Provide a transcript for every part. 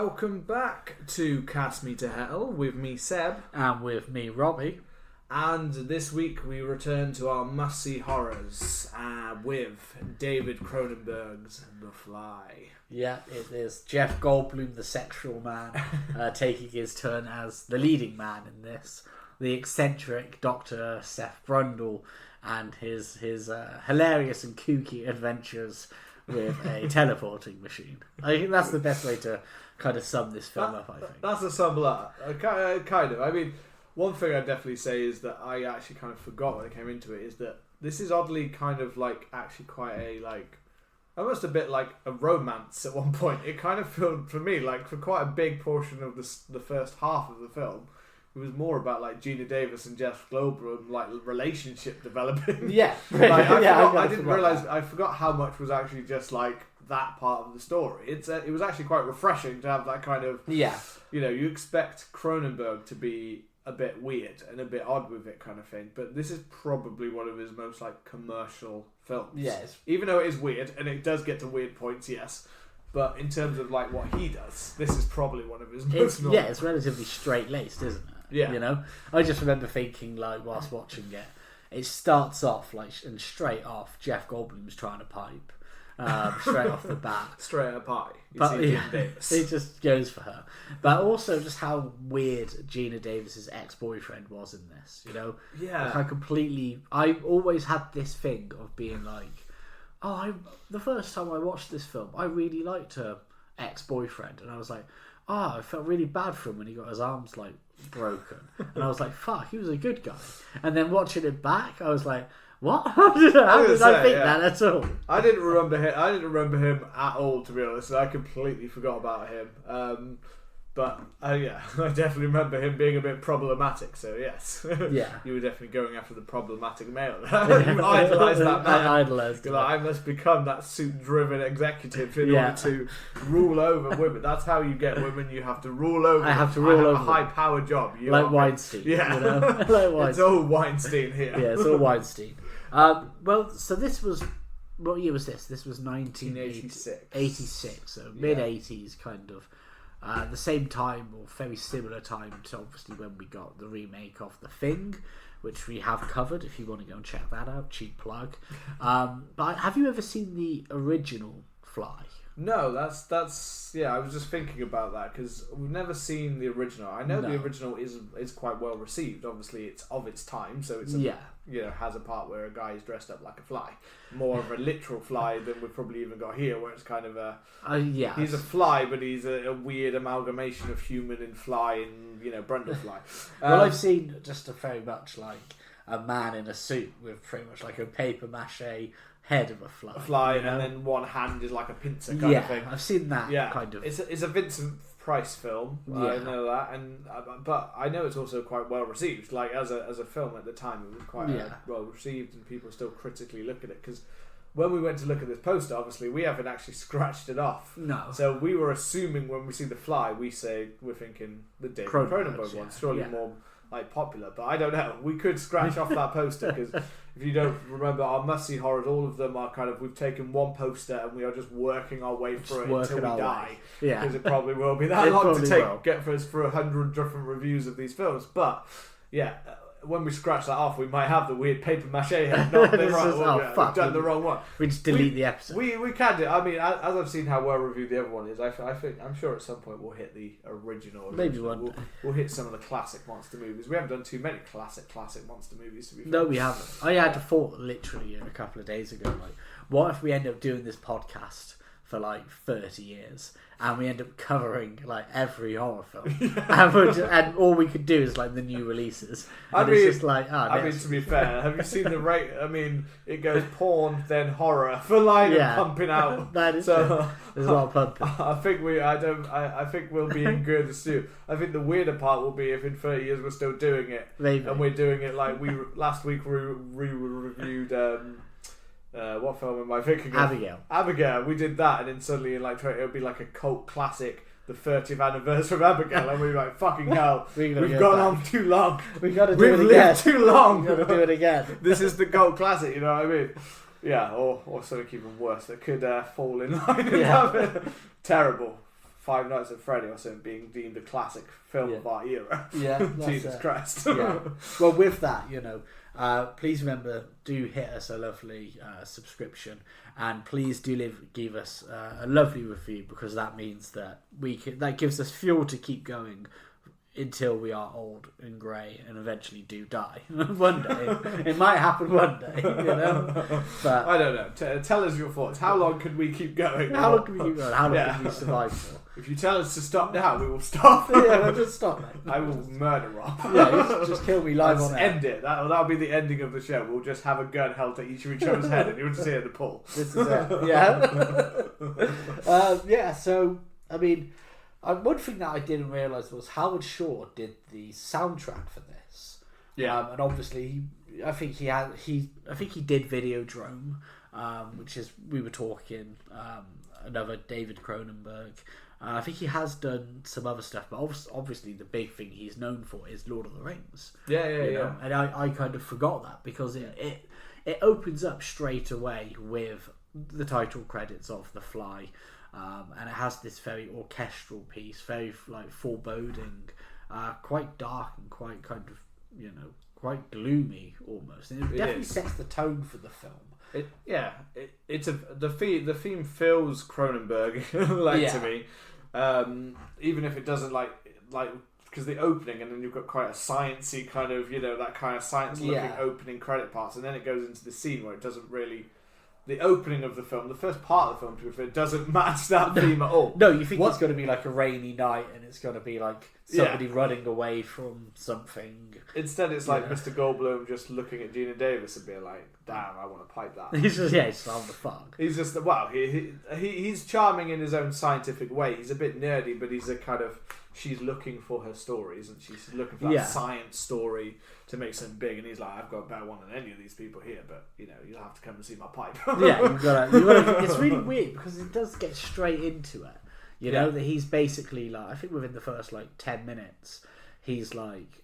welcome back to Cast Me to Hell with me, Seb. And with me, Robbie. And this week we return to our must-see horrors with David Cronenberg's The Fly. Yeah, it is Jeff Goldblum, the sexual man, taking his turn as the leading man in this. The eccentric Dr. Seth Brundle and his hilarious and kooky adventures with a teleporting machine. I think that's the best way to kind of sum this film up, I think. That's a sum up. Kind of. I mean, one thing I'd definitely say is that I actually kind of forgot when I came into it is that this is oddly kind of like actually quite a like almost a bit like a romance at one point. It kind of felt for me like for quite a big portion of the first half of the film. It was more about like Gina Davis and Jeff Goldblum like relationship developing. Yeah, I didn't realize. I forgot how much was actually just like that part of the story. It was actually quite refreshing to have that kind of You know, you expect Cronenberg to be a bit weird and a bit odd with it kind of thing, but this is probably one of his most like commercial films. Yes, even though it is weird and it does get to weird points, yes. But in terms of like what he does, this is probably one of his most normal. Yeah, it's relatively straight-laced, isn't it? Yeah. You know? I just remember thinking, like, whilst watching it, it starts off, like, and straight off, Jeff Goldblum's trying to pipe. Straight off the bat. Straight up pie. But he just goes for her. But also just how weird Gina Davis's ex-boyfriend was in this, you know? Yeah. Like I always had this thing of being like, the first time I watched this film, I really liked her ex-boyfriend. And I was like, I felt really bad for him when he got his arms, like, broken. And I was like, fuck, he was a good guy. And then watching it back, I was like, what? How did I think that at all? I didn't remember him at all, to be honest. I completely forgot about him. But yeah, I definitely remember him being a bit problematic. So yes, yeah, you were definitely going after the problematic male. You idolised that man. I idolised him. Like, I must become that suit-driven executive in order to rule over women. That's how you get women. You have to rule over. I have to rule over a high-power job. Like Weinstein. Yeah, you know? Like Weinstein. It's all Weinstein here. Yeah, it's all Weinstein. Well, so this was. What year was this? This was 1986. 86, so mid-80s kind of. The same time, or very similar time to obviously when we got the remake of The Thing, which we have covered if you want to go and check that out. Cheap plug. But have you ever seen the original Fly? No, that's I was just thinking about that because we've never seen the original. I know the original is quite well received. Obviously, it's of its time, so it's has a part where a guy is dressed up like a fly, more of a literal fly than we've probably even got here, where it's kind of a he's a fly, but he's a weird amalgamation of human and fly and Brundle fly. Well, I've seen just a very much like a man in a suit with pretty much like a paper mache head of a fly, and then one hand is like a pincer kind of thing. I've seen that kind of. It's a Vincent Price film. I know that, and but I know it's also quite well received. Like as a film at the time, it was quite well received, and people still critically look at it because. When we went to look at this poster, obviously we haven't actually scratched it off. No. So we were assuming when we see The Fly, we're thinking the David Cronenberg one, surely more like popular. But I don't know. We could scratch off that poster because if you don't remember, our must-see horrors, all of them are kind of we've taken one poster and we are just working our way through it until we die. Yeah. Because it probably will be that long to get for us through 100 different reviews of these films. But yeah. When we scratch that off, we might have the weird paper mache head. We've done the wrong one. We just delete the episode. We can do. I mean, as I've seen how well reviewed the other one is, I'm sure at some point we'll hit the original. Maybe one. We'll hit some of the classic monster movies. We haven't done too many classic monster movies. To be fair. No, we haven't. I had a thought literally a couple of days ago. Like, what if we end up doing this podcast for like 30 years and we end up covering like every horror film and all we could do is like the new releases it's just like to be fair, have you seen the rate? I mean, it goes porn then horror for line and pumping out. That is so there's a lot of pumping. I think we'll be in good stew. I think the weirder part will be if in 30 years we're still doing it. Maybe. And we're doing it like we last week we reviewed what film am I thinking of? Abigail. We did that, and then suddenly, it would be like a cult classic, the 30th anniversary of Abigail, and we were like, "Fucking hell, we've gone on too long. We've got to do it again. Lived too long. We've got to do it again. This is the cult classic, you know what I mean? Yeah, or something even worse that could fall in line. Terrible. Five Nights at Freddy or something being deemed a classic film of our era. Yeah, Jesus Christ. Yeah. Well, with that, please remember, do hit us a lovely subscription, and please do give us a lovely review, because that means that that gives us fuel to keep going until we are old and grey and eventually do die. One day. It might happen one day, But I don't know. Tell us your thoughts. How long could we keep going? How long can we keep going? How long can we survive for? If you tell us to stop now, we will stop. Yeah, we'll just stop, mate. I will murder Rob. Yeah, just kill me live on air. End it. That'll be the ending of the show. We'll just have a gun held to each other's head, and you'll just hear the pull. This is it. Yeah. So, I mean, one thing that I didn't realise was Howard Shore did the soundtrack for this. Yeah. And obviously, I think he did Videodrome, which is, we were talking, another David Cronenberg. I think he has done some other stuff, but obviously the big thing he's known for is Lord of the Rings. Yeah. And I kind of forgot that, because it opens up straight away with the title credits of The Fly, and it has this very orchestral piece, very like foreboding, quite dark and quite kind of quite gloomy almost, and it definitely sets the tone for the film. The theme feels Cronenberg to me, even if it doesn't like because the opening, and then you've got quite a sciencey kind of that kind of science looking opening credit parts, and then it goes into the scene where it doesn't really. The opening of the film, the first part of the film, to be fair, doesn't match that theme at all. No, you think it's going to be like a rainy night, and it's going to be like somebody running away from something. Instead, it's like Mr. Goldblum just looking at Gina Davis and being like, "Damn, I want to pipe that." He's just he's on the fuck. He's just he's charming in his own scientific way. He's a bit nerdy, but he's a kind of she's looking for her stories, and she's looking for that science story to make something big. And he's like, "I've got a better one than any of these people here, but you'll have to come and see my pipe." You've gotta. It's really weird because it does get straight into it. That he's basically like, I think within the first 10 minutes, he's like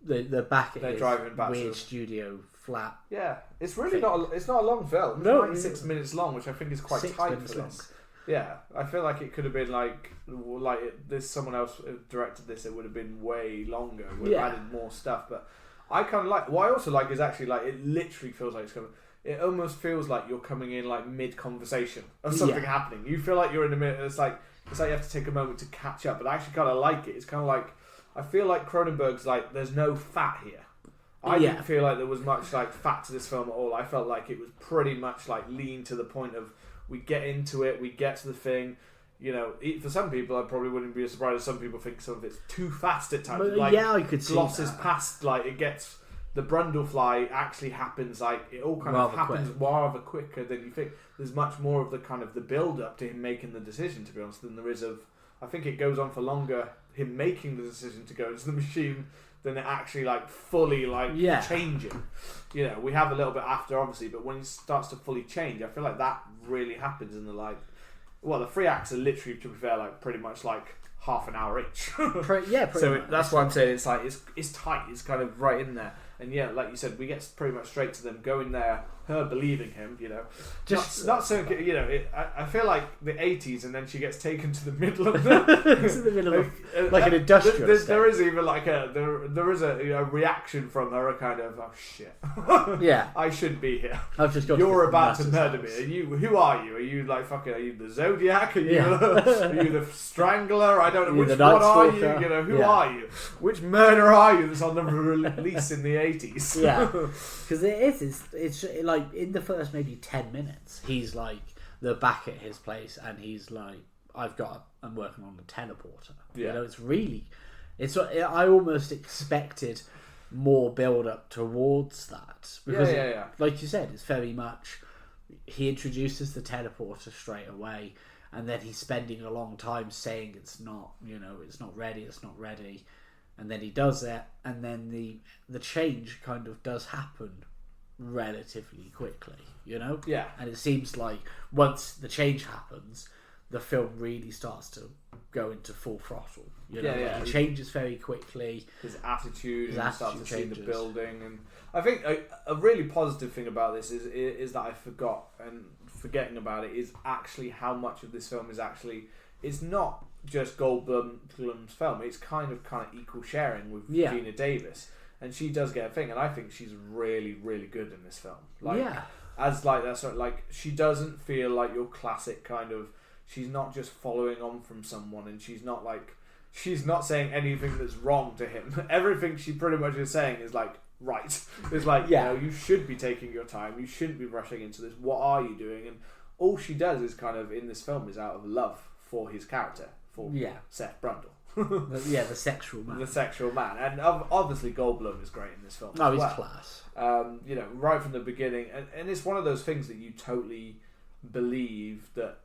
the back at his weird studio flat. Yeah, it's really not. It's not a long film. It's 96 minutes long, which I think is quite tight for this. Yeah, I feel like it could have been there's someone else directed this. It would have been way longer. Would have added more stuff. But I kind of like. What I also like is actually it literally feels like it's coming. It almost feels like you're coming in mid conversation of something happening. You feel like you're in the middle. It's like you have to take a moment to catch up. But I actually kind of like it. It's kind of like I feel like Cronenberg's there's no fat here. I didn't feel like there was much fat to this film at all. I felt like it was pretty much lean to the point of. We get into it, we get to the thing. For some people, I probably wouldn't be surprised if some people think some of it's too fast at times. I could see glosses past, it gets... The Brundlefly actually happens, it all kind of happens rather quicker than you think. There's much more of the kind of the build-up to him making the decision, to be honest, than there is of... I think it goes on for longer, him making the decision to go into the machine, than it actually fully changing. We have a little bit after, obviously, but when it starts to fully change, I feel like that really happens in the the 3 acts are literally, to be fair, pretty much half an hour each. Pretty so much. That's why I'm saying it's tight. It's kind of right in there. And like you said, we get pretty much straight to them going there, her believing him, Just not so, I feel like the 80s, and then she gets taken to the middle of the... It's in the middle of an industrial estate. There is even there is a reaction from her, a kind of, oh shit. Yeah. I should be here. I've just got You're about to murder me. Who are you? Are you are you the Zodiac? Are you are you the Strangler? I don't know. Which one are you? Who are you? Which murderer are you that's on the release in the 80s? Yeah. Because it's in the first maybe 10 minutes, he's they're back at his place, and he's like, I'm working on the teleporter. I almost expected more build up towards that, because like you said, it's very much he introduces the teleporter straight away, and then he's spending a long time saying it's not ready, and then he does it, and then the change kind of does happen relatively quickly, and it seems like once the change happens, the film really starts to go into full throttle. It changes very quickly. His attitude, and starts to see the building, and I think a really positive thing about this is that I forgot, and forgetting about it is actually how much of this film is actually it's not just Goldblum's film. It's kind of equal sharing with Gina Davis, and she does get a thing, and I think she's really, really good in this film. As like that sort of, like, she doesn't feel like your classic kind of. She's not just following on from someone, and she's not saying anything that's wrong to him. Everything she pretty much is saying is like right. It's like, you should be taking your time. You shouldn't be rushing into this. What are you doing? And all she does is kind of in this film is out of love for his character, for Seth Brundle. The sexual man. The sexual man. And obviously Goldblum is great in this film. Oh, he's class. Right from the beginning. And it's one of those things that you totally believe that,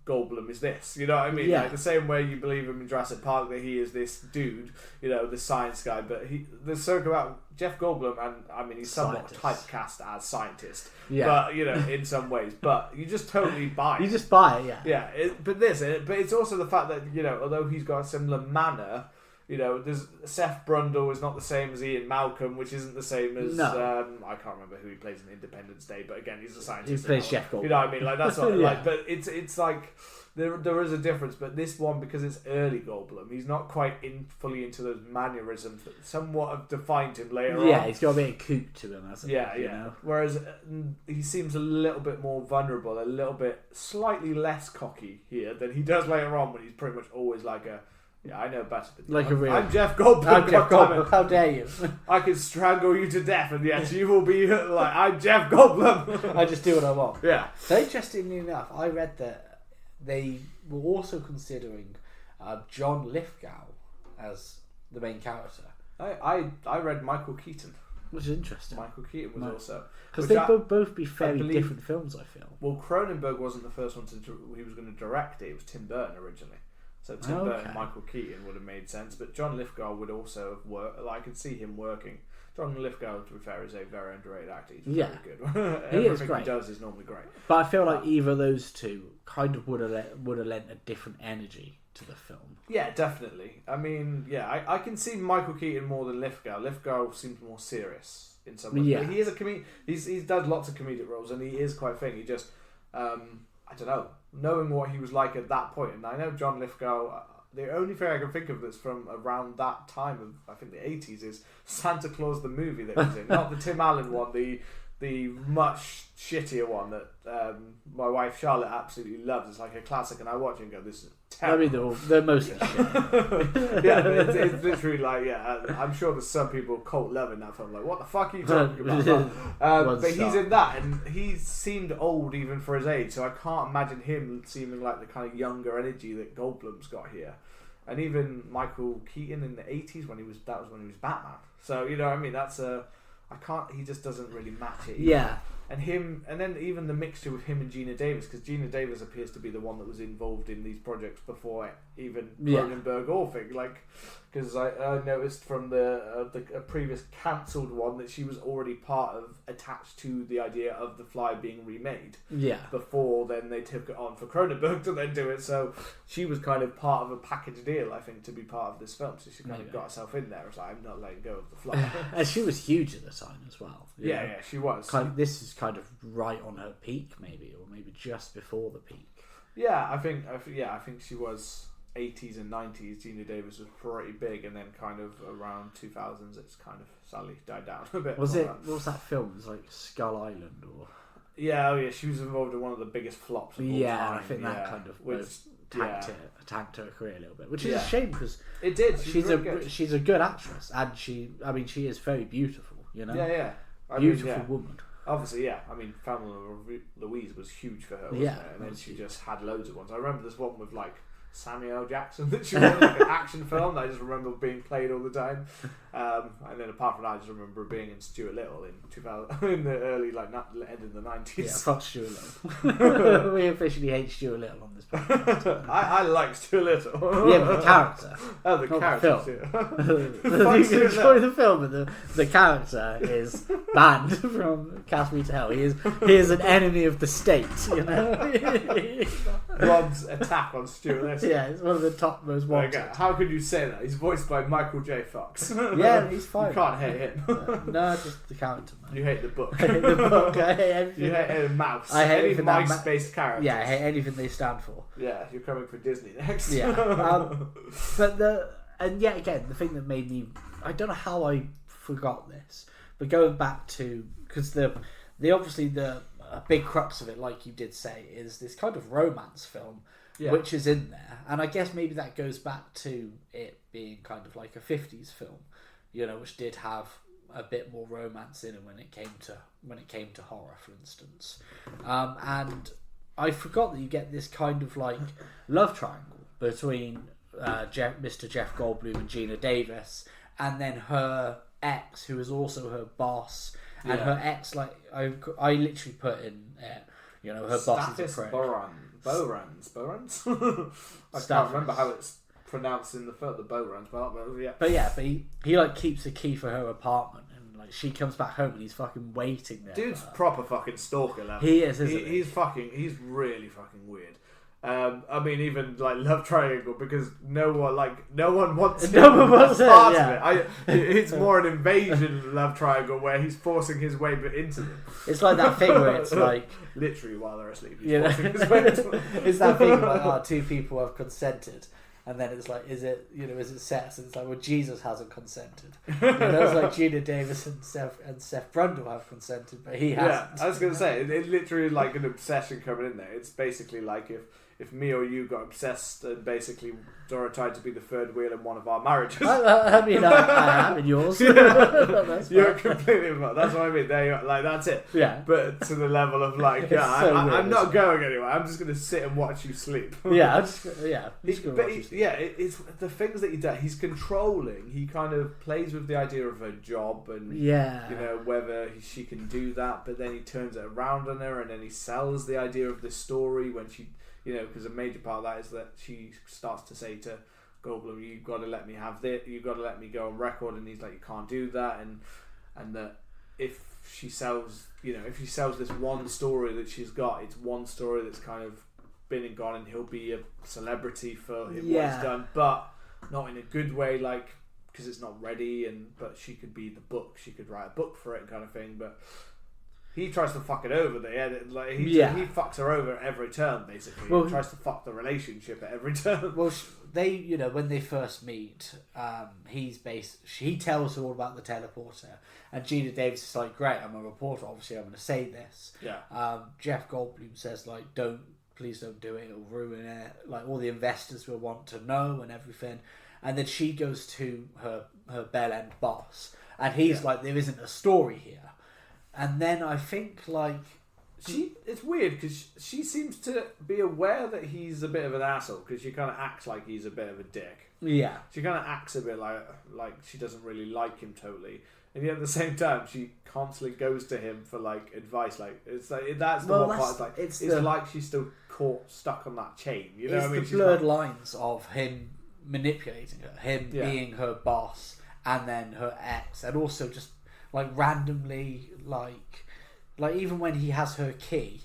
Goldblum is this. You know what I mean? Yeah. Like the same way you believe him in Jurassic Park that he is this dude, the science guy. But there's something about Jeff Goldblum, and I mean, he's somewhat typecast as scientist. Yeah. But, in some ways. But you just totally buy it. You just buy it, yeah. Yeah. But it's also the fact that, although he's got a similar manner, there's Seth Brundle is not the same as Ian Malcolm, which isn't the same as I can't remember who he plays in Independence Day, but again, he's a scientist. He plays Jeff Goldblum. You know what I mean? Like that's not like, but it's like there is a difference. But this one, because it's early Goldblum, he's not quite fully into those mannerisms that somewhat have defined him later on. Yeah, he's got a bit of kook to him, hasn't he? Yeah. Whereas he seems a little bit more vulnerable, a little bit slightly less cocky here than he does later on, when he's pretty much always like a. Yeah, I know better than you. I'm Jeff Goldblum. How dare you? I can strangle you to death, and yet you will be like, I'm Jeff Goldblum. I just do what I want. Yeah. So interestingly enough, I read that they were also considering John Lithgow as the main character. I read Michael Keaton. Which is interesting. Michael Keaton was also... Because they both be fairly different films, I feel. Well, Cronenberg wasn't the first one he was going to direct it. It was Tim Burton originally. So Tim Burton and Michael Keaton would have made sense, but John Lithgow would also have worked. I could see him working. John Lithgow, to be fair, is a very underrated actor. He's very good. Everything he does is normally great. But I feel like either of those two kind of would have lent a different energy to the film. Yeah, definitely. I mean, I can see Michael Keaton more than Lithgow. Lithgow seems more serious in some ways. Yeah. But he is a comedian. He's done lots of comedic roles, and he is quite funny. He just, I don't know. Knowing what he was like at that point, and I know John Lithgow, the only thing I can think of that's from around that time of, I think, the 80s is Santa Claus the movie that he was in. Not the Tim Allen one, the much shittier one that my wife Charlotte absolutely loves. It's like a classic, and I watch it and go, this is terrible. I mean, they're mostly shit. Yeah, it's literally like, I'm sure there's some people cult loving that film. Like, what the fuck are you talking about? But he's in that, and he seemed old even for his age, so I can't imagine him seeming like the kind of younger energy that Goldblum's got here. And even Michael Keaton in the 80s, that was when he was Batman. So, you know what I mean? He just doesn't really match it either. Yeah. And then even the mixture with him and Gina Davis, because Gina Davis appears to be the one that was involved in these projects before even Cronenberg or thing. Like, because I noticed from the previous cancelled one that she was already attached to the idea of The Fly being remade. Yeah. Before then they took it on for Cronenberg to then do it, so she was kind of part of a package deal, I think, to be part of this film. So she kind of got herself in there. It's like, I'm not letting go of The Fly. And she was huge at the time as well. Yeah, she was. This is kind of right on her peak, maybe, or maybe just before the peak. Yeah, I think she was 80s and 90s. Gina Davis was pretty big, and then kind of around 2000s, it's kind of sadly died down a bit. What was that film? It was like Skull Island, or she was involved in one of the biggest flops of all time. I think that kind of tanked her career a little bit, which is a shame because it did. She's a good actress, and she is very beautiful. You know, beautiful woman. Obviously, I mean, Thelma Louise was huge for her, wasn't it? And then she just had loads of ones. I remember this one with like Samuel L. Jackson that she was in, like an action film that I just remember being played all the time. And then apart from that, I just remember being in Stuart Little in 2000, in the early end of the 90s. Yeah, fuck Stuart Little. We officially hate Stuart Little on this podcast. I like Stuart Little. Yeah, but the character. Oh, the character. You can enjoy the film, but the character is banned from Cast Me to Hell. He is an enemy of the state. You know. Rod's attack on Stuart Little. Yes. Yeah, it's one of the top most wanted. Okay. How could you say that? He's voiced by Michael J. Fox. Yeah, he's fine. You can't hate him. No, just the character, man. You hate the book. I hate the book. I hate everything. You hate a mouse. I hate any mice-based characters. Yeah, I hate anything they stand for. Yeah, you're coming for Disney next. Yeah. And yet again, the thing that made me, I don't know how I forgot this, but going back to, because the obviously the big crux of it, like you did say, is this kind of romance film, which is in there, and I guess maybe that goes back to it being kind of like a 50s film, which did have a bit more romance in it when it came to horror, for instance, and I forgot that you get this kind of like love triangle between Mr. Jeff Goldblum and Gina Davis, and then her ex, who is also her boss, and her ex, like I literally put in, her boss is a prick. Borans. I can't remember how it's pronounced in the film, the Borans, but he like keeps a key for her apartment, and like she comes back home and he's fucking waiting there. Dude's proper fucking stalker level. He is, isn't he? He's really fucking weird. I mean, even like love triangle, because no one wants him. No one wants part of it. It's more an invasion love triangle where he's forcing his way into them. It's like that thing where it's like literally while they're asleep, he's forcing his way into them. It's that thing like, two people have consented, and then it's like, is it sex? And it's like, well, Jesus hasn't consented. It's like Gina Davis and Seth Brundle have consented, but he hasn't. Yeah, I was going to say, it's literally like an obsession coming in there. It's basically like if me or you got obsessed and basically Dora tried to be the third wheel in one of our marriages. I mean, I am in yours. You're completely involved. That's what I mean. There you are. Like, that's it. Yeah. But to the level of like, I'm not going anywhere. I'm just going to sit and watch you sleep. Yeah, it's the things that he does. He's controlling. He kind of plays with the idea of her job and whether she can do that. But then he turns it around on her, and then he sells the idea of the story when she. Because a major part of that is that she starts to say to Goldblum, "You've got to let me have this. You've got to let me go on record." And he's like, "You can't do that." And that if she sells, this one story that she's got, it's one story that's kind of been and gone, and he'll be a celebrity for what he's done, but not in a good way, like because it's not ready. But she could be the book. She could write a book for it, kind of thing. But he tries to fuck it over there. Like he fucks her over at every turn, basically. Well, he tries to fuck the relationship at every turn. Well, they, when they first meet, he tells her all about the teleporter, and Gina Davis is like, "Great, I'm a reporter. Obviously, I'm going to say this." Yeah. Jeff Goldblum says like, please don't do it. It'll ruin it. Like all the investors will want to know and everything. And then she goes to her bell end boss, and he's like, "There isn't a story here." And then I think like it's weird because she seems to be aware that he's a bit of an asshole, because she kind of acts like he's a bit of a dick. Yeah, she kind of acts a bit like she doesn't really like him totally, and yet at the same time she constantly goes to him for like advice. Like it's like that's the one part. Like it's like she's still stuck on that chain. You know what I mean? It's the blurred lines of him manipulating her, him being her boss, and then her ex, and also just. Like randomly, like even when he has her key,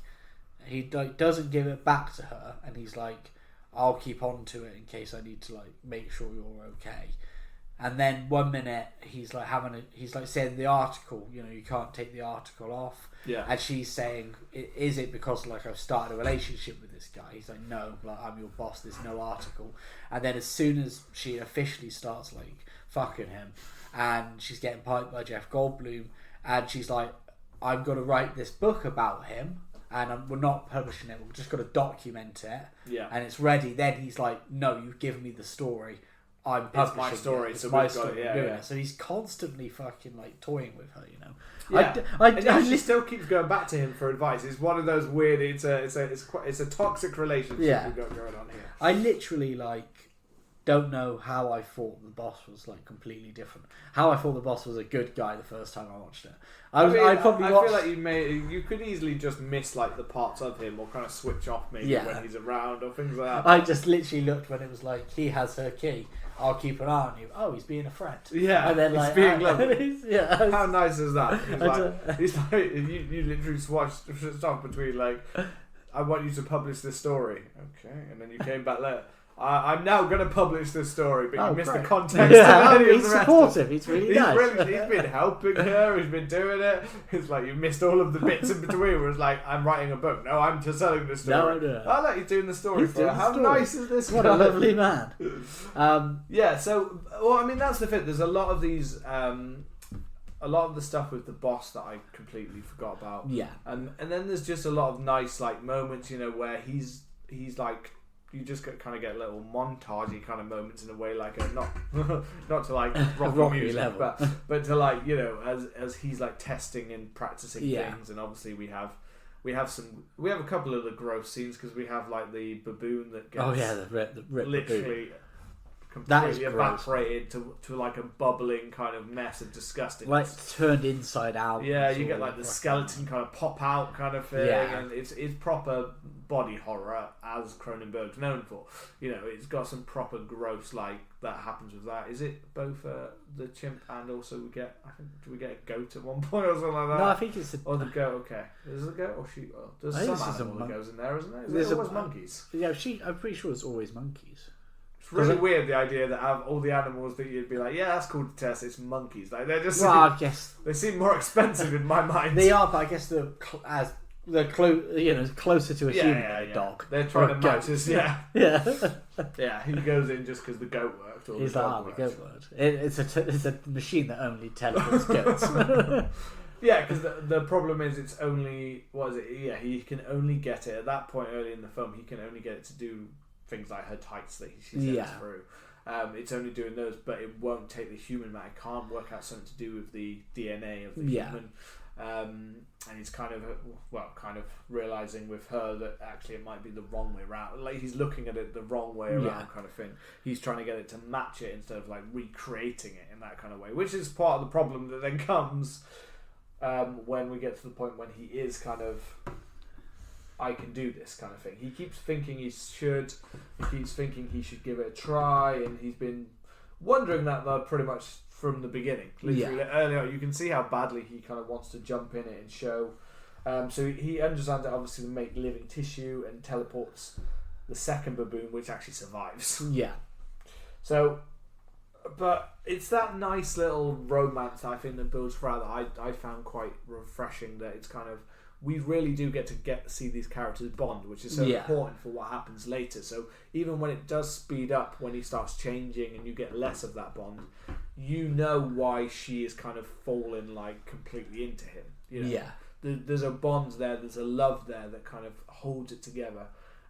he like doesn't give it back to her, and he's like, "I'll keep on to it in case I need to like make sure you're okay." And then one minute he's like saying the article, you can't take the article off. Yeah. And she's saying, "Is it because like I've started a relationship with this guy?" He's like, "No, like I'm your boss. There's no article." And then as soon as she officially starts like fucking him. And she's getting piped by Jeff Goldblum, and she's like, "I'm going to write this book about him, and we're not publishing it. We're just going to document it, and it's ready." Then he's like, "No, you've given me the story. I'm publishing my story. It's so my we've story." got it. Yeah. So he's constantly fucking like toying with her, Yeah. She still keeps going back to him for advice. It's one of those weird. It's a toxic relationship we've got going on here. I literally don't know how I thought the boss was like completely different. How I thought the boss was a good guy the first time I watched it. I feel like you could easily just miss like the parts of him, or kind of switch off maybe when he's around or things like that. I just literally looked when it was like, he has her key. I'll keep an eye on you. Oh, he's being a friend. Yeah, and then he's being lovely. Yeah. How nice is that? He's like you literally switched off between like, "I want you to publish this story." Okay, and then you came back later. I'm now going to publish this story, but you missed the great. context. Yeah, of he's supportive. He's really nice. He's been helping her. He's been doing it. It's like you missed all of the bits in between. Where it's like, I'm writing a book. No, I'm just telling the story. No. I like you doing the story He's for her. doing the How story. nice is this? What guy? a lovely man. Yeah. So, well, I mean, that's the thing. There's a lot of these. A lot of the stuff with the boss that I completely forgot about. Yeah. And then there's just a lot of nice like moments, you know, where he's like. You just kind of get little montagey kind of moments in a way, like not to like rock music, level. but to like, you know, as he's like testing and practicing things, and obviously we have a couple of the gross scenes because we have like the baboon that gets the rip literally baboon. completely evaporated to like a bubbling kind of mess of disgusting, like turned inside out. Yeah, you get like the skeleton kind of pop out kind of thing, Yeah. and it's proper body horror as Cronenberg's known for. You know, it's got some proper gross like that happens with that. Is it both the chimp and also do we get a goat at one point or something like that? No, I think it's the goat. Okay, is it a goat or sheep? Oh, there's I think some it's animal that goes in there, isn't there? There's always monkeys. Yeah, I'm pretty sure it's always monkeys. It's really weird, the idea that out of all the animals that you'd be like, yeah, that's cool to test, it's monkeys. Like they're just. Well, I guess they seem more expensive in my mind. they are, but I guess they're closer to a human than a dog. They're trying to match us. Yeah. Yeah. He goes in just because the goat worked. Or He's the like, dog the worked. goat worked. It's a machine that only teleports goats. Yeah, because the problem is it's only Yeah, he can only get it at that point early in the film. He can only get it to do things like her tights that she sends through. It's only doing those, but it won't take the human man. It can't work out something to do with the DNA of the human. And he's kind of realizing with her that actually it might be the wrong way around. Like he's looking at it the wrong way around, kind of thing. He's trying to get it to match it instead of like recreating it in that kind of way, which is part of the problem that then comes when we get to the point when he is kind of, I can do this kind of thing. He keeps thinking he should. He keeps thinking he should give it a try, and he's been wondering that pretty much from the beginning. Literally, early on, you can see how badly he kind of wants to jump in it and show. So he understands that obviously to make living tissue and teleports the second baboon, which actually survives. Yeah. So, but it's that nice little romance I think that builds throughout that I found quite refreshing. That it's kind of, we really do get to see these characters bond, which is so important for what happens later. So even when it does speed up, when he starts changing and you get less of that bond, you know why she is kind of fallen like completely into him. You know? Yeah. There's a bond there, there's a love there that kind of holds it together.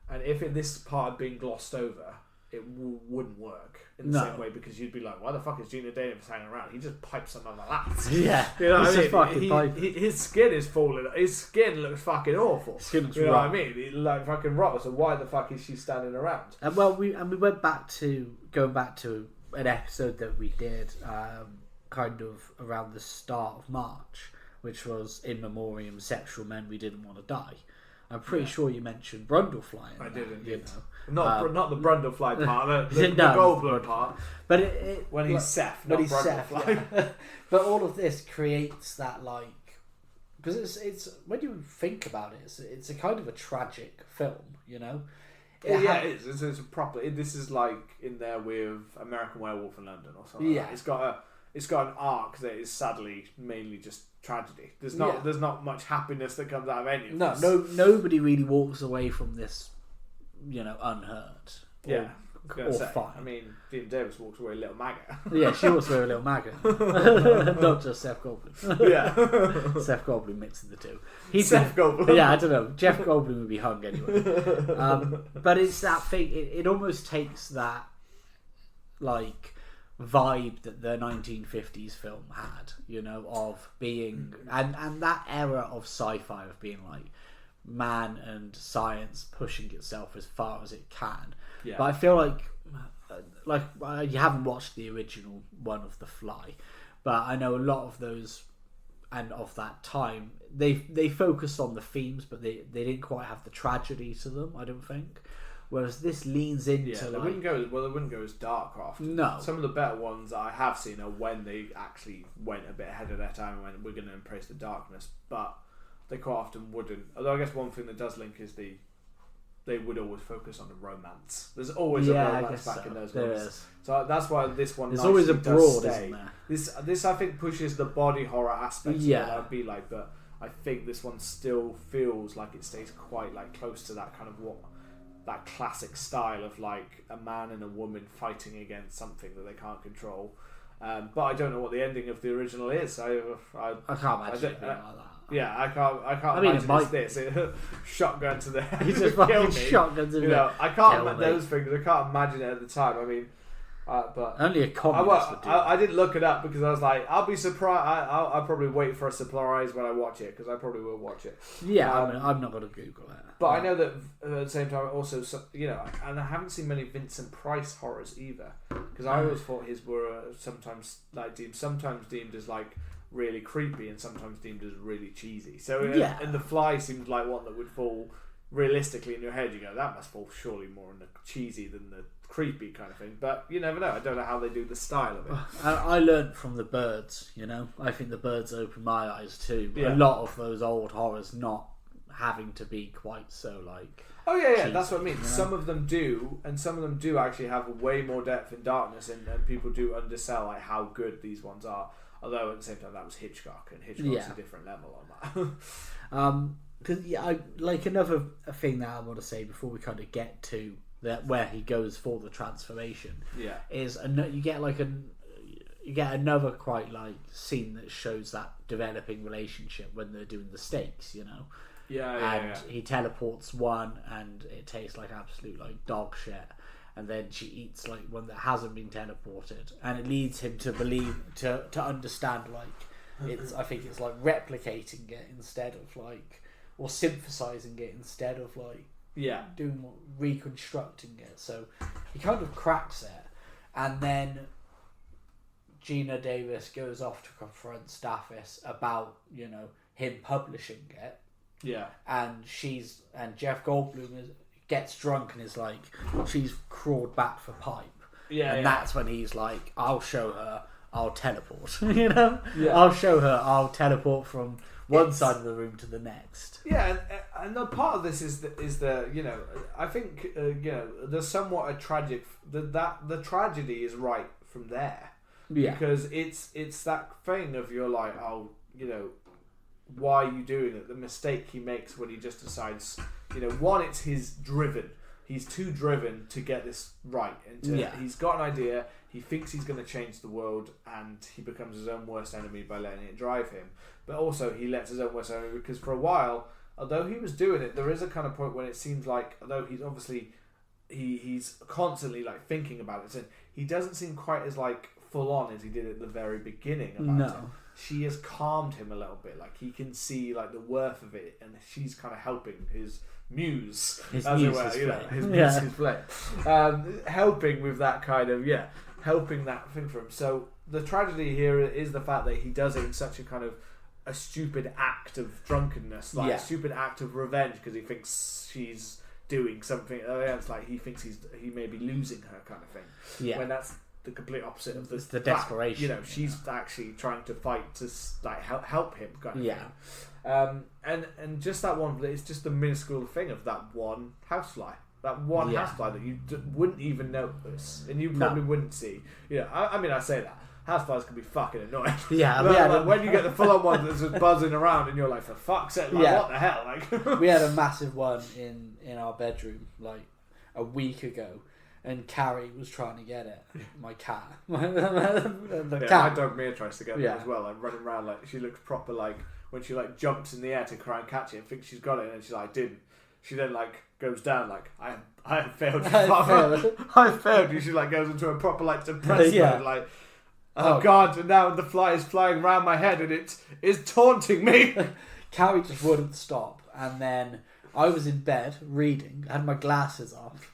And if this part had been glossed over, it wouldn't work in the same way, because you'd be like, why the fuck is Gina Davis hanging around? He just pipes some other lads. Yeah. You know what I mean? His skin is falling. His skin looks fucking awful. Skin looks you know rotten. what I mean? He like fucking rotten. So why the fuck is she standing around? And we went back to an episode that we did kind of around the start of March, which was In Memoriam, Sexual Men We Didn't Want to Die. I'm pretty sure you mentioned Brundlefly. I did indeed. You know. Not the Brundlefly part, the No, Goldblum part. But when he's Seth, not Brundlefly. Yeah. But all of this creates that, like, because it's when you think about it, it's a kind of a tragic film, you know. It is. It's a proper. This is like in there with American Werewolf in London or something. Like that. It's got an arc that is sadly mainly just tragedy. There's not much happiness that comes out of any of this. Nobody really walks away from this, you know, unhurt. Or fine. I mean, Gina Davis walks away a little maggot. Yeah, she walks away a little maggot. Not just Seth Goldblum. Yeah. Seth Goldblum mixing the two. Goldblum. Yeah, I don't know. Jeff Goldblum would be hung anyway. But it's that thing. It almost takes that, like, vibe that the 1950s film had, you know, of being and that era of sci-fi of being like man and science pushing itself as far as it can. But I feel like you haven't watched the original one of The Fly, but I know a lot of those and of that time they focused on the themes, but they didn't quite have the tragedy to them, I don't think. Whereas this leans into they wouldn't go as dark often. No. Some of the better ones I have seen are when they actually went a bit ahead of their time and went, we're going to embrace the darkness, but they quite often wouldn't. Although I guess one thing that does link is the they would always focus on the romance. There's always a romance back in those movies. So that's why this one. There's always a broad, isn't there? This I think pushes the body horror aspect. Of what I'd be like, but I think this one still feels like it stays quite like close to that kind of that classic style of like a man and a woman fighting against something that they can't control. But I don't know what the ending of the original is. I can't imagine it being like that. Yeah, I can't imagine it's this. Shotgun to the head. He's just fucking shotgun to the head. I can't those things. I can't imagine it at the time. I mean, but only a communist would do that. I didn't look it up because I was like, I'll be surprised. I'll probably wait for a surprise when I watch it because I probably will watch it. Yeah, I'm not going to Google it. But I know that at the same time, also, and I haven't seen many Vincent Price horrors either because I always thought his were sometimes deemed as like really creepy and sometimes deemed as really cheesy. So and The Fly seemed like one that would fall realistically in your head. You go, that must fall surely more in the cheesy than the creepy kind of thing. But you never know. I don't know how they do the style of it. I learned from The Birds. I think The Birds opened my eyes too. But a lot of those old horrors not having to be quite so like. Oh yeah, cheesy, that's what I mean. Some of them do, and some of them do actually have way more depth and darkness, and people do undersell like how good these ones are. Although at the same time, that was Hitchcock, and Hitchcock's a different level on that. Because I like another thing that I want to say before we kind of get to that where he goes for the transformation. Yeah, is you get another quite like scene that shows that developing relationship when they're doing the steaks, Yeah. He teleports one, and it tastes like absolute like dog shit. And then she eats like one that hasn't been teleported, and it leads him to believe to understand like I think it's like replicating it instead of like, or synthesizing it instead of like reconstructing it. So he kind of cracks it, and then Gina Davis goes off to confront Stathis about him publishing it. Yeah, and Jeff Goldblum gets drunk and is like, she's crawled back for pipe. That's when he's like, I'll show her, I'll teleport. I'll show her, I'll teleport from one side of the room to the next. Yeah, and the part of this is the I think there's somewhat a tragic the tragedy is right from there. Yeah, because it's that thing of you're like, why are you doing it? The mistake he makes when he just decides, one, it's he's too driven to get this right. And he's got an idea, he thinks he's going to change the world, and he becomes his own worst enemy by letting it drive him. But also he lets his own worst enemy because for a while, although he was doing it, there is a kind of point when it seems like, although he's obviously, he's constantly like thinking about it, so he doesn't seem quite as like full on as he did at the very beginning about it. She has calmed him a little bit. Like he can see like the worth of it, and she's kind of helping his muse, his flame, helping with that kind of helping that thing for him. So the tragedy here is the fact that he does it in such a kind of a stupid act of drunkenness, like a stupid act of revenge because he thinks she's doing something else, like he thinks he may be losing her kind of thing. Yeah, when that's the complete opposite of the desperation. She's actually trying to fight to like help him kind of thing. And just that one, it's just the minuscule thing of that one housefly. That one housefly that you wouldn't even notice, and you probably wouldn't see. I mean, I say that houseflies can be fucking annoying. Yeah, like, when you get the full-on one that's just buzzing around, and you're like, for fuck's sake, what the hell? Like, we had a massive one in our bedroom like a week ago. And Carrie was trying to get it. My cat. My dog Mia tries to get it as well. Like running around like she looks proper like when she like jumps in the air to try and catch it and thinks she's got it and she's like, didn't. She then like goes down like I have failed you. I failed you. She like goes into a proper like depressed mode like oh god, and now the fly is flying around my head and it is taunting me. Carrie just wouldn't stop, and then I was in bed reading, I had my glasses off.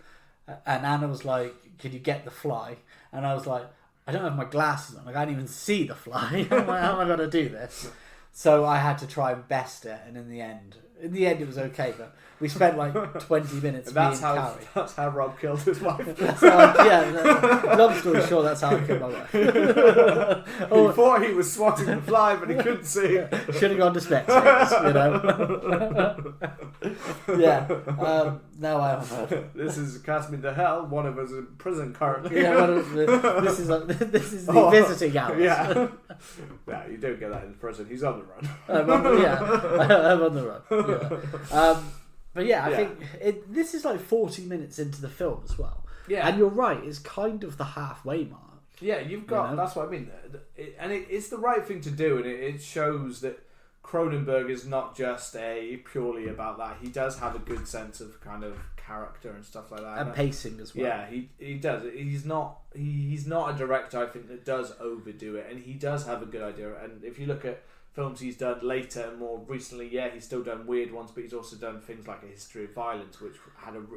And Anna was like, "Can you get the fly?" And I was like, "I don't have my glasses on. Like, I can't even see the fly. How am I going to do this?" So I had to try and best it, and in the end, In the end, it was okay, but we spent like 20 minutes. And that's how Rob killed his wife. Long story short, that's how I killed my wife. He thought he was swatting the fly, but he couldn't see. Should have gone to Specsavers, you know. Now I have heard. This is Cast Me to Hell. One of us is in prison currently. This is the visiting hours. Yeah. Yeah, you don't get that in prison. He's on the run. I'm on the run. Yeah. But yeah, I think this is like 40 minutes into the film as well. Yeah. And you're right, it's kind of the halfway mark. Yeah, you've got, that's what I mean. It's the right thing to do, and it shows that Cronenberg is not just purely about that. He does have a good sense of kind of character and stuff like that. And pacing as well. Yeah, he does. He's not a director, I think, that does overdo it, and he does have a good idea. And if you look at films he's done later and more recently, he's still done weird ones, but he's also done things like A History of Violence, which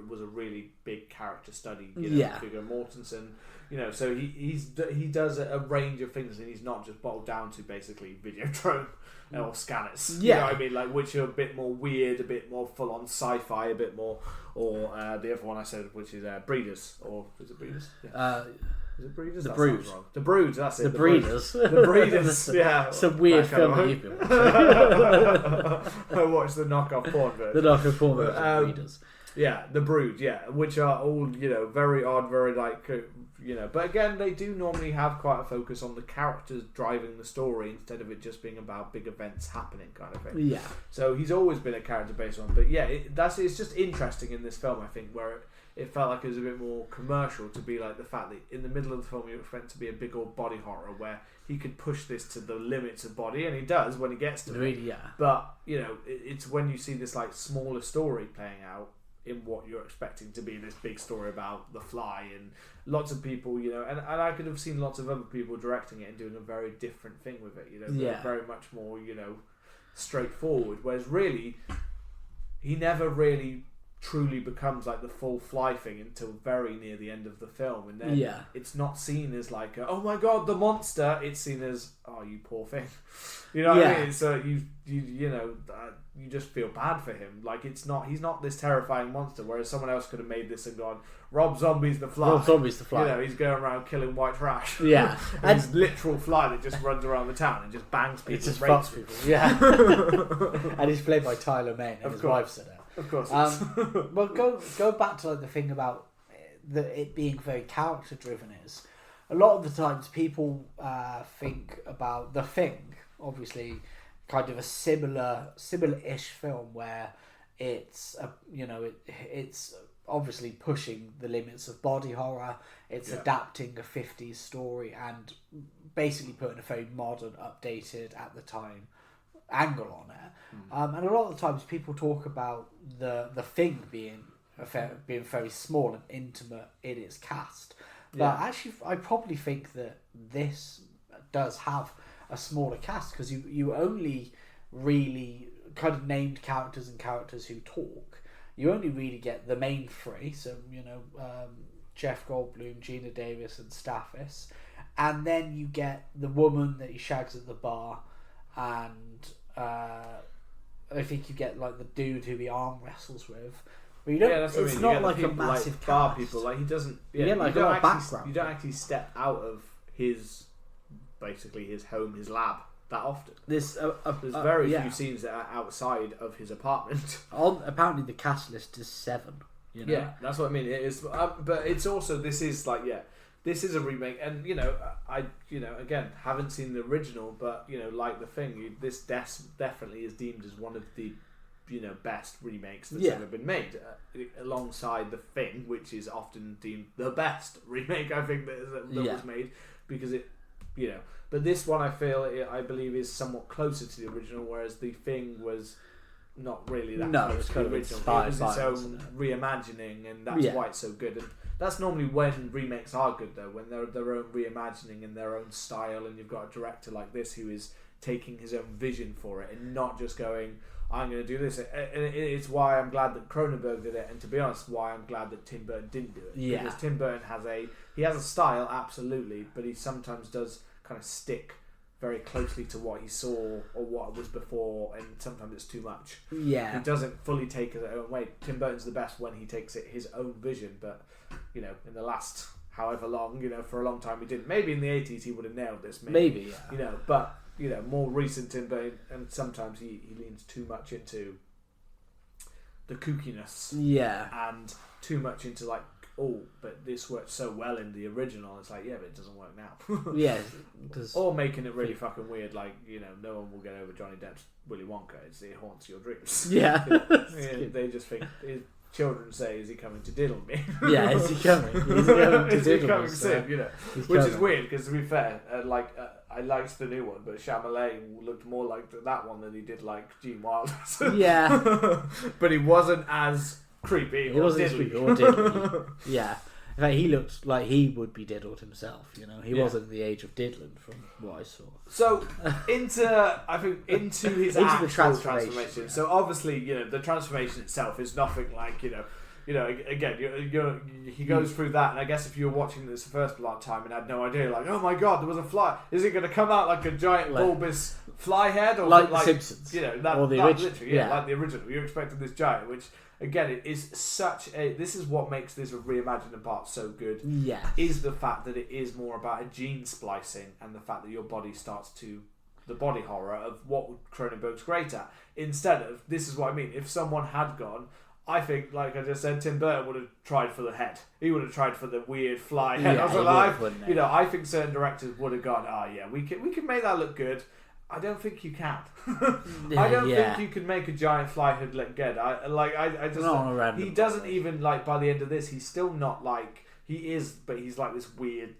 was a really big character study. Viggo Mortensen. So he does a range of things, and he's not just bottled down to basically Videodrome or Scanners. You know what I mean? Like, which are a bit more weird, a bit more full on sci-fi, a bit more, or the other one I said, which is Breeders, or is it Breeders? Yeah. Is it Breeders? The Brood. The Brood, that's it. The Breeders. The Breeders, yeah. It's a weird film that you've been watching. I watched the knockoff porn version. The knockoff porn version of Breeders. Yeah, The Brood, which are all, very odd, very like, but again, they do normally have quite a focus on the characters driving the story instead of it just being about big events happening kind of thing. Yeah. So he's always been a character based on, but it's just interesting in this film, I think, where it felt like it was a bit more commercial to be like the fact that in the middle of the film it was meant to be a big old body horror where he could push this to the limits of body, and he does when he gets to it. Yeah. But, it's when you see this like smaller story playing out in what you're expecting to be this big story about the fly, and lots of people, and I could have seen lots of other people directing it and doing a very different thing with it, very much more, straightforward, whereas really he never really truly becomes like the full fly thing until very near the end of the film, and then it's not seen as like oh my god, the monster. It's seen as, oh, you poor thing, what I mean? So you just feel bad for him. Like, he's not this terrifying monster, whereas someone else could have made this and gone, Rob Zombie's the fly. Rob Zombie's the fly. He's going around killing white trash. Yeah. And he's literal fly that just runs around the town and just bangs people. It just rapes people. Yeah. And he's played by Tyler Mane, and his wife's in it. Of course. Well, go back to like the thing about it being very character driven is a lot of the times people think about The Thing, obviously, kind of a similar-ish film where it's it's obviously pushing the limits of body horror. It's adapting a 50s story and basically putting a very modern, updated at the time angle on it. And a lot of the times people talk about the Thing being very small and intimate in its cast, but actually I probably think that this does have a smaller cast, because you only really kind of named characters and characters who talk. You only really get the main three, so Jeff Goldblum, Gina Davis, and Stathis, and then you get the woman that he shags at the bar, and I think you get like the dude who he arm wrestles with. But you don't. It's not like a massive like bar cast. people. Like, he doesn't. Like a lot of background. You don't actually step out of his home, his lab, that often. There's very few scenes that are outside of his apartment. Apparently the cast list is 7. Yeah, that's what I mean. It is, but it's also, this is like, this is a remake, and I again haven't seen the original, but like The Thing, this definitely is deemed as one of the best remakes that's ever been made, alongside The Thing, which is often deemed the best remake I think that was made, because it. But this one I believe is somewhat closer to the original, whereas The Thing was not really that close to the original. It was its own reimagining, and that's why it's so good. And that's normally when remakes are good, though, when they're their own reimagining and their own style, and you've got a director like this who is taking his own vision for it and not just going, I'm going to do this. And it's why I'm glad that Cronenberg did it, and to be honest, why I'm glad that Tim Burton didn't do it. Yeah. Because Tim Burton has a style, absolutely, but he sometimes does kind of stick very closely to what he saw or what was before, and sometimes it's too much. Yeah. He doesn't fully take it his own way. Tim Burton's the best when he takes it his own vision, but in the last however long, for a long time he didn't. Maybe in the 80s he would have nailed this. Maybe yeah. But more recent Tim Burton, and sometimes he leans too much into the kookiness. Yeah. And too much into like, oh, but this worked so well in the original. It's like, yeah, but it doesn't work now. Yeah. Or making it really fucking weird, like, no one will get over Johnny Depp's Willy Wonka. It haunts your dreams. Yeah. They just think, children say, is he coming to diddle me? Yeah, is he coming? Is he coming to is diddle he coming us, soon? Which is weird, because to be fair, I liked the new one, but Shyamalan looked more like that one than he did like Gene Wilder. Yeah. But he wasn't as creepy. He wasn't as creepy or diddly. Yeah. In fact, he looked like he would be diddled himself. He wasn't the age of diddling from what I saw. So into his into actual the transformation. Yeah. So obviously, the transformation itself is nothing like again, he goes through that, and I guess if you were watching this the first time and had no idea, like, oh my god, there was a fly. Is it going to come out like a giant bulbous fly head, or like The Simpsons, or the original? Like the original. You're expecting this giant, which again, it is such a. This is what makes this reimagined part so good. Yeah, is the fact that it is more about a gene splicing and the fact that your body starts to. The body horror of what Cronenberg's great at. Instead of, this is what I mean, if someone had gone, I think, like I just said, Tim Burton would have tried for the head. He would have tried for the weird fly head. Yeah, I think certain directors would have gone, we can make that look good. I don't think you can. I don't think you can make a giant fly head look good. He doesn't even, like, by the end of this, he's still not like, he is, but he's like this weird,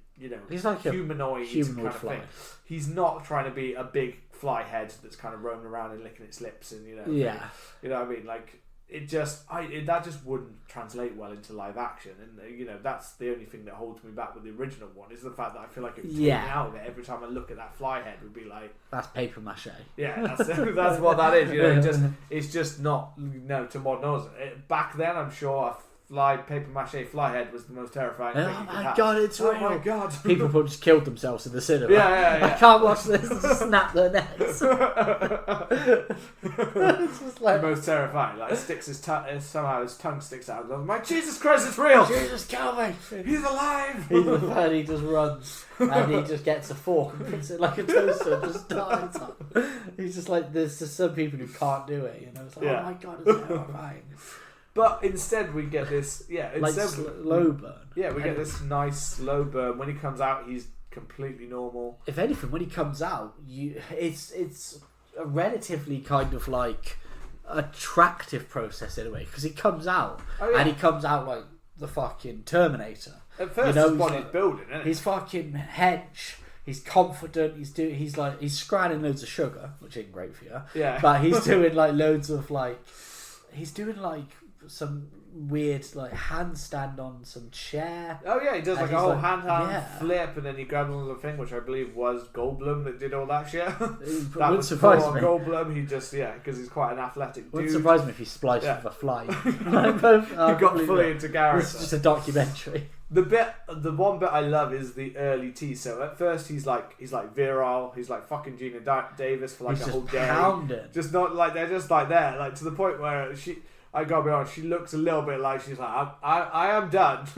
he's like humanoid kind of fly. thing. He's not trying to be a big fly head that's kind of roaming around and licking its lips and you know what I mean, like it just that just wouldn't translate well into live action, and that's the only thing that holds me back with the original one is the fact that I feel like it was taken out of it. Every time I look at that fly head, would be like, that's paper mache. Yeah, that's what that is. It's just not to modern eyes. Back then, I'm sure paper mache fly head was the most terrifying thing. Oh my god, it's real! Oh my god, people probably just killed themselves in the cinema. Yeah. I can't watch this. Snap their necks. It's just like the most terrifying. Like sticks his somehow his tongue sticks out. I'm like, Jesus Christ, it's real! Jesus, kill me! He's alive! And he just runs and he just gets a fork and puts it like a toaster and just dies. He's just like, there's just some people who can't do it. It's like, oh my god, it's terrifying. But instead we get this, slow burn. Yeah, we get this nice slow burn. When he comes out, he's completely normal. If anything, when he comes out, it's a relatively kind of like attractive process in a way, because he comes out and he comes out like the fucking Terminator. At first, his body's building, isn't it? He's fucking hench. He's confident. He's scratching loads of sugar, which ain't great for you. Yeah, but he's doing like loads of he's doing like some weird handstand on some chair. Oh yeah, he does like a whole hand flip, and then he grabs another thing, which I believe was Goldblum that did all that shit. That wouldn't surprise me. Goldblum, he just because he's quite an athletic dude. Wouldn't surprise me if he spliced with a fly. He got fully into character. This is just a documentary. The one bit I love is the early tease. So at first he's like virile. He's like fucking Gina Davis for like a whole day. Pounding. Just not like they're just like there, like to the point where I gotta be honest, she looks a little bit like she's like, I am done.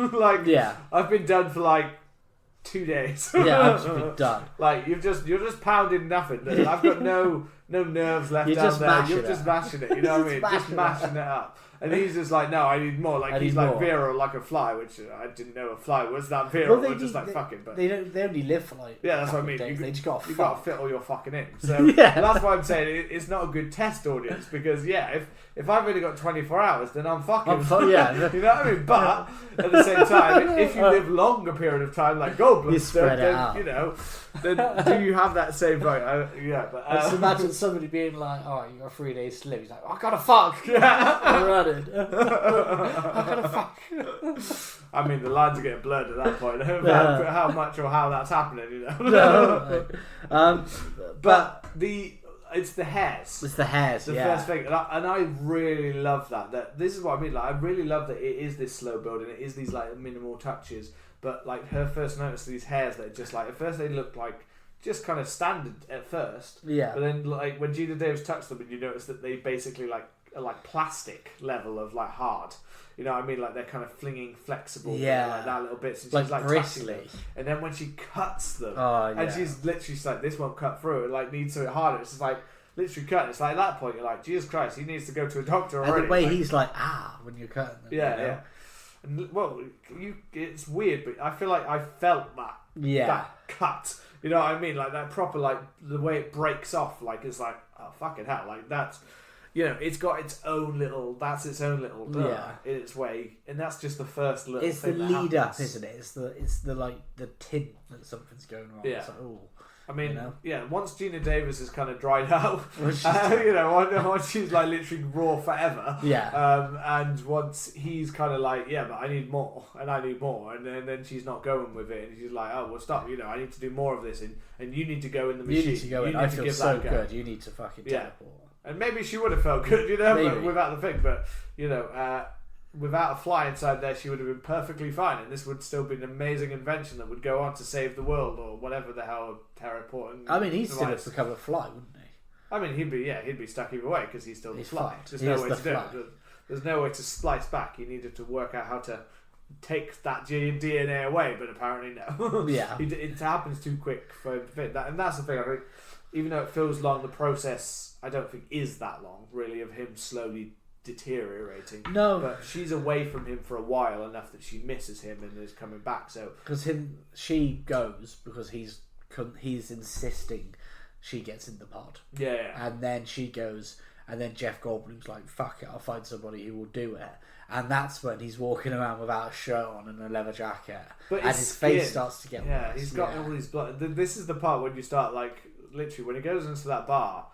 I've been done for like 2 days. Yeah, I've just been done. Like you're just pounding nothing. I've got no nerves left down there. You're just mashing it. You know what I mean? Just mashing it up. And he's just like, no, I need more. Like he's like virile like a fly, which I didn't know a fly was that virile. Well, just like fucking. But they only live for like. Yeah, that's what I mean. They just got to fit all your fucking in. So that's why I'm saying it's not a good test audience, because if I've only got 24 hours, then I'm fucking. You know what I mean? But at the same time, if you live longer period of time, like Goldblum, then do you have that same vote? Just imagine somebody being like, "Oh, you got 3 days to live." He's like, "I gotta fuck." I'm running. I gotta fuck. I mean, the lines are getting blurred at that point. How much or how that's happening, But it's the hairs. It's the hairs. The first thing, and I really love that. This is what I mean. Like, I really love that it is this slow build and it is these like minimal touches. But like her first notice these hairs that just like at first they look like just kind of standard at first. Yeah. But then, like, when Gina Davis touched them, and you notice that they basically like are like plastic level of like hard. You know what I mean? Like they're kind of flinging flexible, like that little bits, and she's like touching them. And then when she cuts them, and she's literally like, "This won't cut through." It like needs to hit harder. It's just like literally cutting. It's like at that point you're like, "Jesus Christ, he needs to go to a doctor already." And the way like, he's like, when you're cutting them. Yeah. And well, it's weird, but I feel like I felt that cut. You know what I mean? Like that proper, like the way it breaks off. Like it's like, oh fucking hell! Like that's, you know, it's got its own little. That's its own little in its way, and that's just the first little. It's thing the that lead happens. up, isn't it? It's the like the tint that something's going wrong. Yeah. It's like, ooh. I mean, you know? Once Gina Davis is kind of dried out, you know, once she's like literally raw forever, and once he's kind of like, but I need more, and I need more, and then she's not going with it, and she's like, oh, well, stop, you know, I need to do more of this, and you need to go in the machine. You need to go in. I feel so good. You need to fucking teleport. And maybe she would have felt good, you know, but without the thing, but, you know, without a fly inside there, she would have been perfectly fine, and this would still be an amazing invention that would go on to save the world or whatever the hell teleporting. I mean, he'd still have become a fly, wouldn't he? I mean, he'd be stuck either way because he's still the fly. There's no way to do it. There's no way to splice back. He needed to work out how to take that DNA away, but apparently no. It happens too quick for him to fit that, and that's the thing. I think, even though it feels long, the process I don't think is that long, really, of him slowly deteriorating. No, but she's away from him for a while enough that she misses him and is coming back. So she goes because he's insisting she gets in the pod. And then she goes, and then Jeff Goldblum's like, "Fuck it, I'll find somebody who will do it." And that's when he's walking around without a shirt on and a leather jacket, and his face starts to get worse. He's got all these blood. This is the part when you start like. Literally, when he goes into that bar,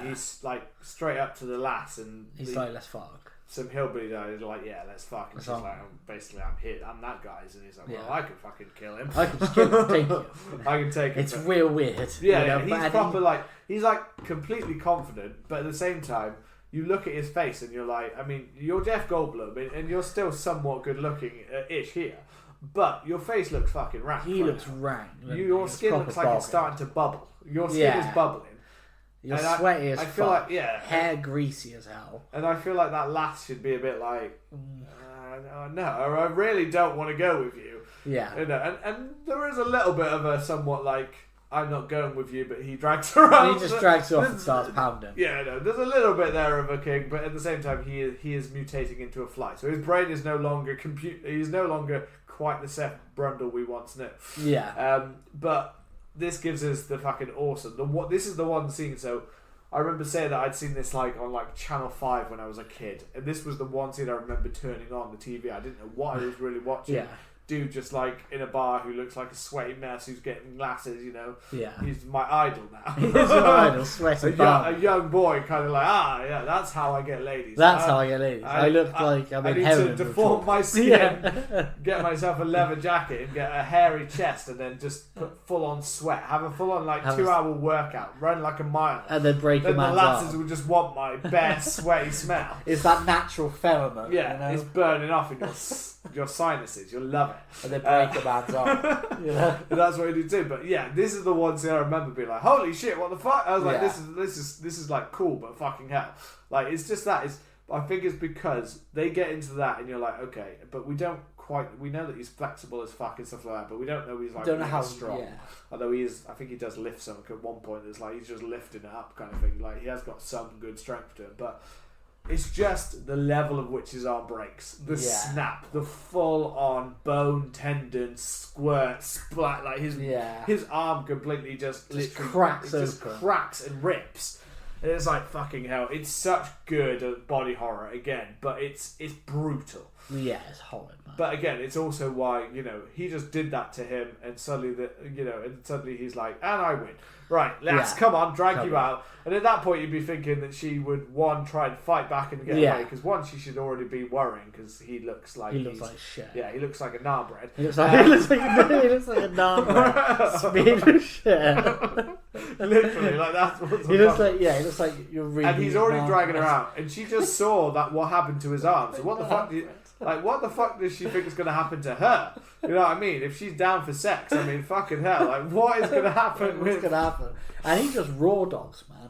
he's like straight up to the lass, and he's like, "Let's fuck." Some hillbilly guy is like, "Yeah, let's fuck." And she's like, basically, I'm here. I'm that guy's, and he's like, "Well, I can fucking kill him. I can just kill him, take him. I can take him." It's real weird. He's proper like he's like completely confident, but at the same time, you look at his face and you're like, I mean, you're Jeff Goldblum, and you're still somewhat good looking ish here. But your face looks fucking rank. He looks rank. Your skin looks like it's starting to bubble. Your skin is bubbling. You're sweaty as fuck. I feel like, hair greasy as hell. And I feel like that lass should be a bit like, no, I really don't want to go with you. Yeah. You know, and there is a little bit of a somewhat like, I'm not going with you, but he drags her around. He just drags her off and starts pounding. Yeah, no, there's a little bit there of a king, but at the same time, he is mutating into a fly. So his brain is no longer he's no longer quite the Seth Brundle we once knew. Yeah. But this gives us the fucking awesome. This is the one scene. So I remember saying that I'd seen this like on like Channel 5 when I was a kid, and this was the one scene I remember turning on the TV. I didn't know what I was really watching. Dude just like in a bar who looks like a sweaty mess who's getting glasses, you know. He's my idol now. He's your idol, sweaty a young boy kind of like, that's how I get ladies. That's how I get ladies. I look like I'm in heaven. I need to deform my skin, get myself a leather jacket and get a hairy chest, and then just put full on sweat. Have a full on like 2-hour workout, run like a mile. And then break a man's arm. The lasses will just want my bare sweaty smell. It's that natural pheromone. Yeah, you know? It's burning off in your sinuses. You'll love it. And then break a man's arm. You know? And that's what you do too. But yeah, this is the one scene I remember being like, holy shit, what the fuck? I was like, this is like cool, but fucking hell. Like it's just that is. I think it's because they get into that, and you're like, okay, but we don't quite. We know that he's flexible as fuck and stuff like that, but we don't know he's like don't know how strong. Yeah. Although he is, I think he does lift something at one point. It's like he's just lifting it up, kind of thing. Like he has got some good strength to him, but. It's just the level of which his arm breaks. The snap. The full-on bone, tendon, squirt, splat. Like his arm completely just cracks and rips. And it's like, fucking hell. It's such good body horror, again. But it's brutal. Yeah, it's horrid, man. But again, it's also why, you know, he just did that to him. And suddenly, suddenly he's like, and I win. Right, let's come on, drag you out. And at that point, you'd be thinking that she would, one, try and fight back and get away. Because one, she should already be worrying because he looks like shit. Yeah, he looks like a naan bread. He looks like a naan bread. Smeared with shit. Literally, like that's what's he looks like you're really. And he's already dragging her out, and she just saw that what happened to his arm. So what the fuck? Like, what the fuck does she think is going to happen to her? You know what I mean? If she's down for sex, I mean, fucking hell. Like, what is going to happen? What's going to happen? And he just raw dogs, man.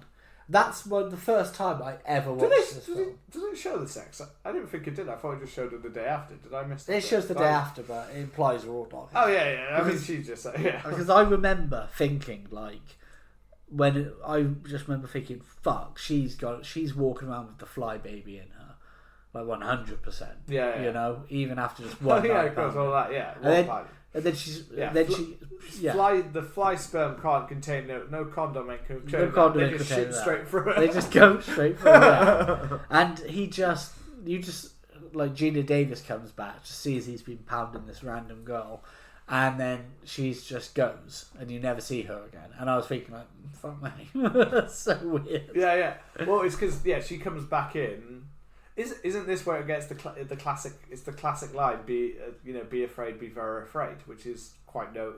That's the first time I ever watched this film. Does it show the sex? I didn't think it did. I thought it just showed it the day after. Did I miss that? It shows the day after, but it implies raw dog. Oh, yeah. I mean, she's just yeah. Because I remember thinking, like, fuck, she's walking around with the fly baby in her, like 100%. Yeah. You know, even after just one. Yeah, of course, all that. Yeah. And then she's. The fly sperm can't contain no condom and no condom they just shoot straight through it. They just go straight through it. And like Gina Davis comes back, just sees he's been pounding this random girl, and then she just goes, and you never see her again. And I was thinking, like, fuck me, that's so weird. Yeah. Well, it's because she comes back in. Isn't this where it gets the classic? It's the classic line: "Be afraid, be very afraid," which is quite a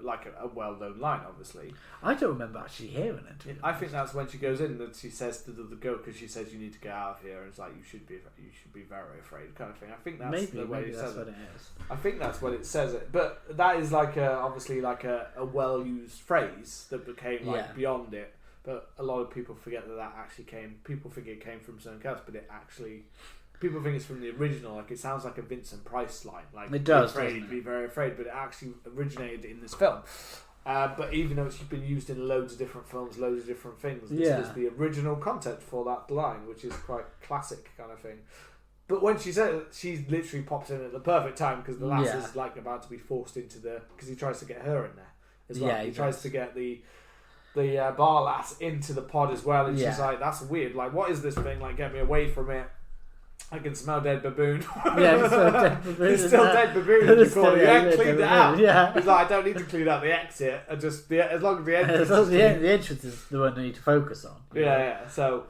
well-known line, obviously. I don't remember actually hearing it. I think that's when she goes in that she says to the girl, because she says you need to get out of here, and it's like you should be very afraid, kind of thing. I think that's the way it says it. I think that's when it says it, but that is obviously a well-used phrase that became beyond it. But a lot of people forget that actually came. People think it came from something else, but it actually. People think it's from the original, like it sounds like a Vincent Price line, like it does, be very afraid, but it actually originated in this film. But even though it's been used in loads of different films, loads of different things, this was the original content for that line, which is quite classic kind of thing. But when she said it, she literally pops in at the perfect time because the lass is like about to be forced into because he tries to get her in there as well. He tries to get the bar lass into the pod as well, and she's like, "That's weird. Like, what is this thing? Like, get me away from it." I can smell dead baboon. Yeah, it's still dead baboon. You ain't cleaned it out. Yeah. He's like, I don't need to clean out the exit. I just as long as the entrance. The entrance is the one you need to focus on. Yeah. So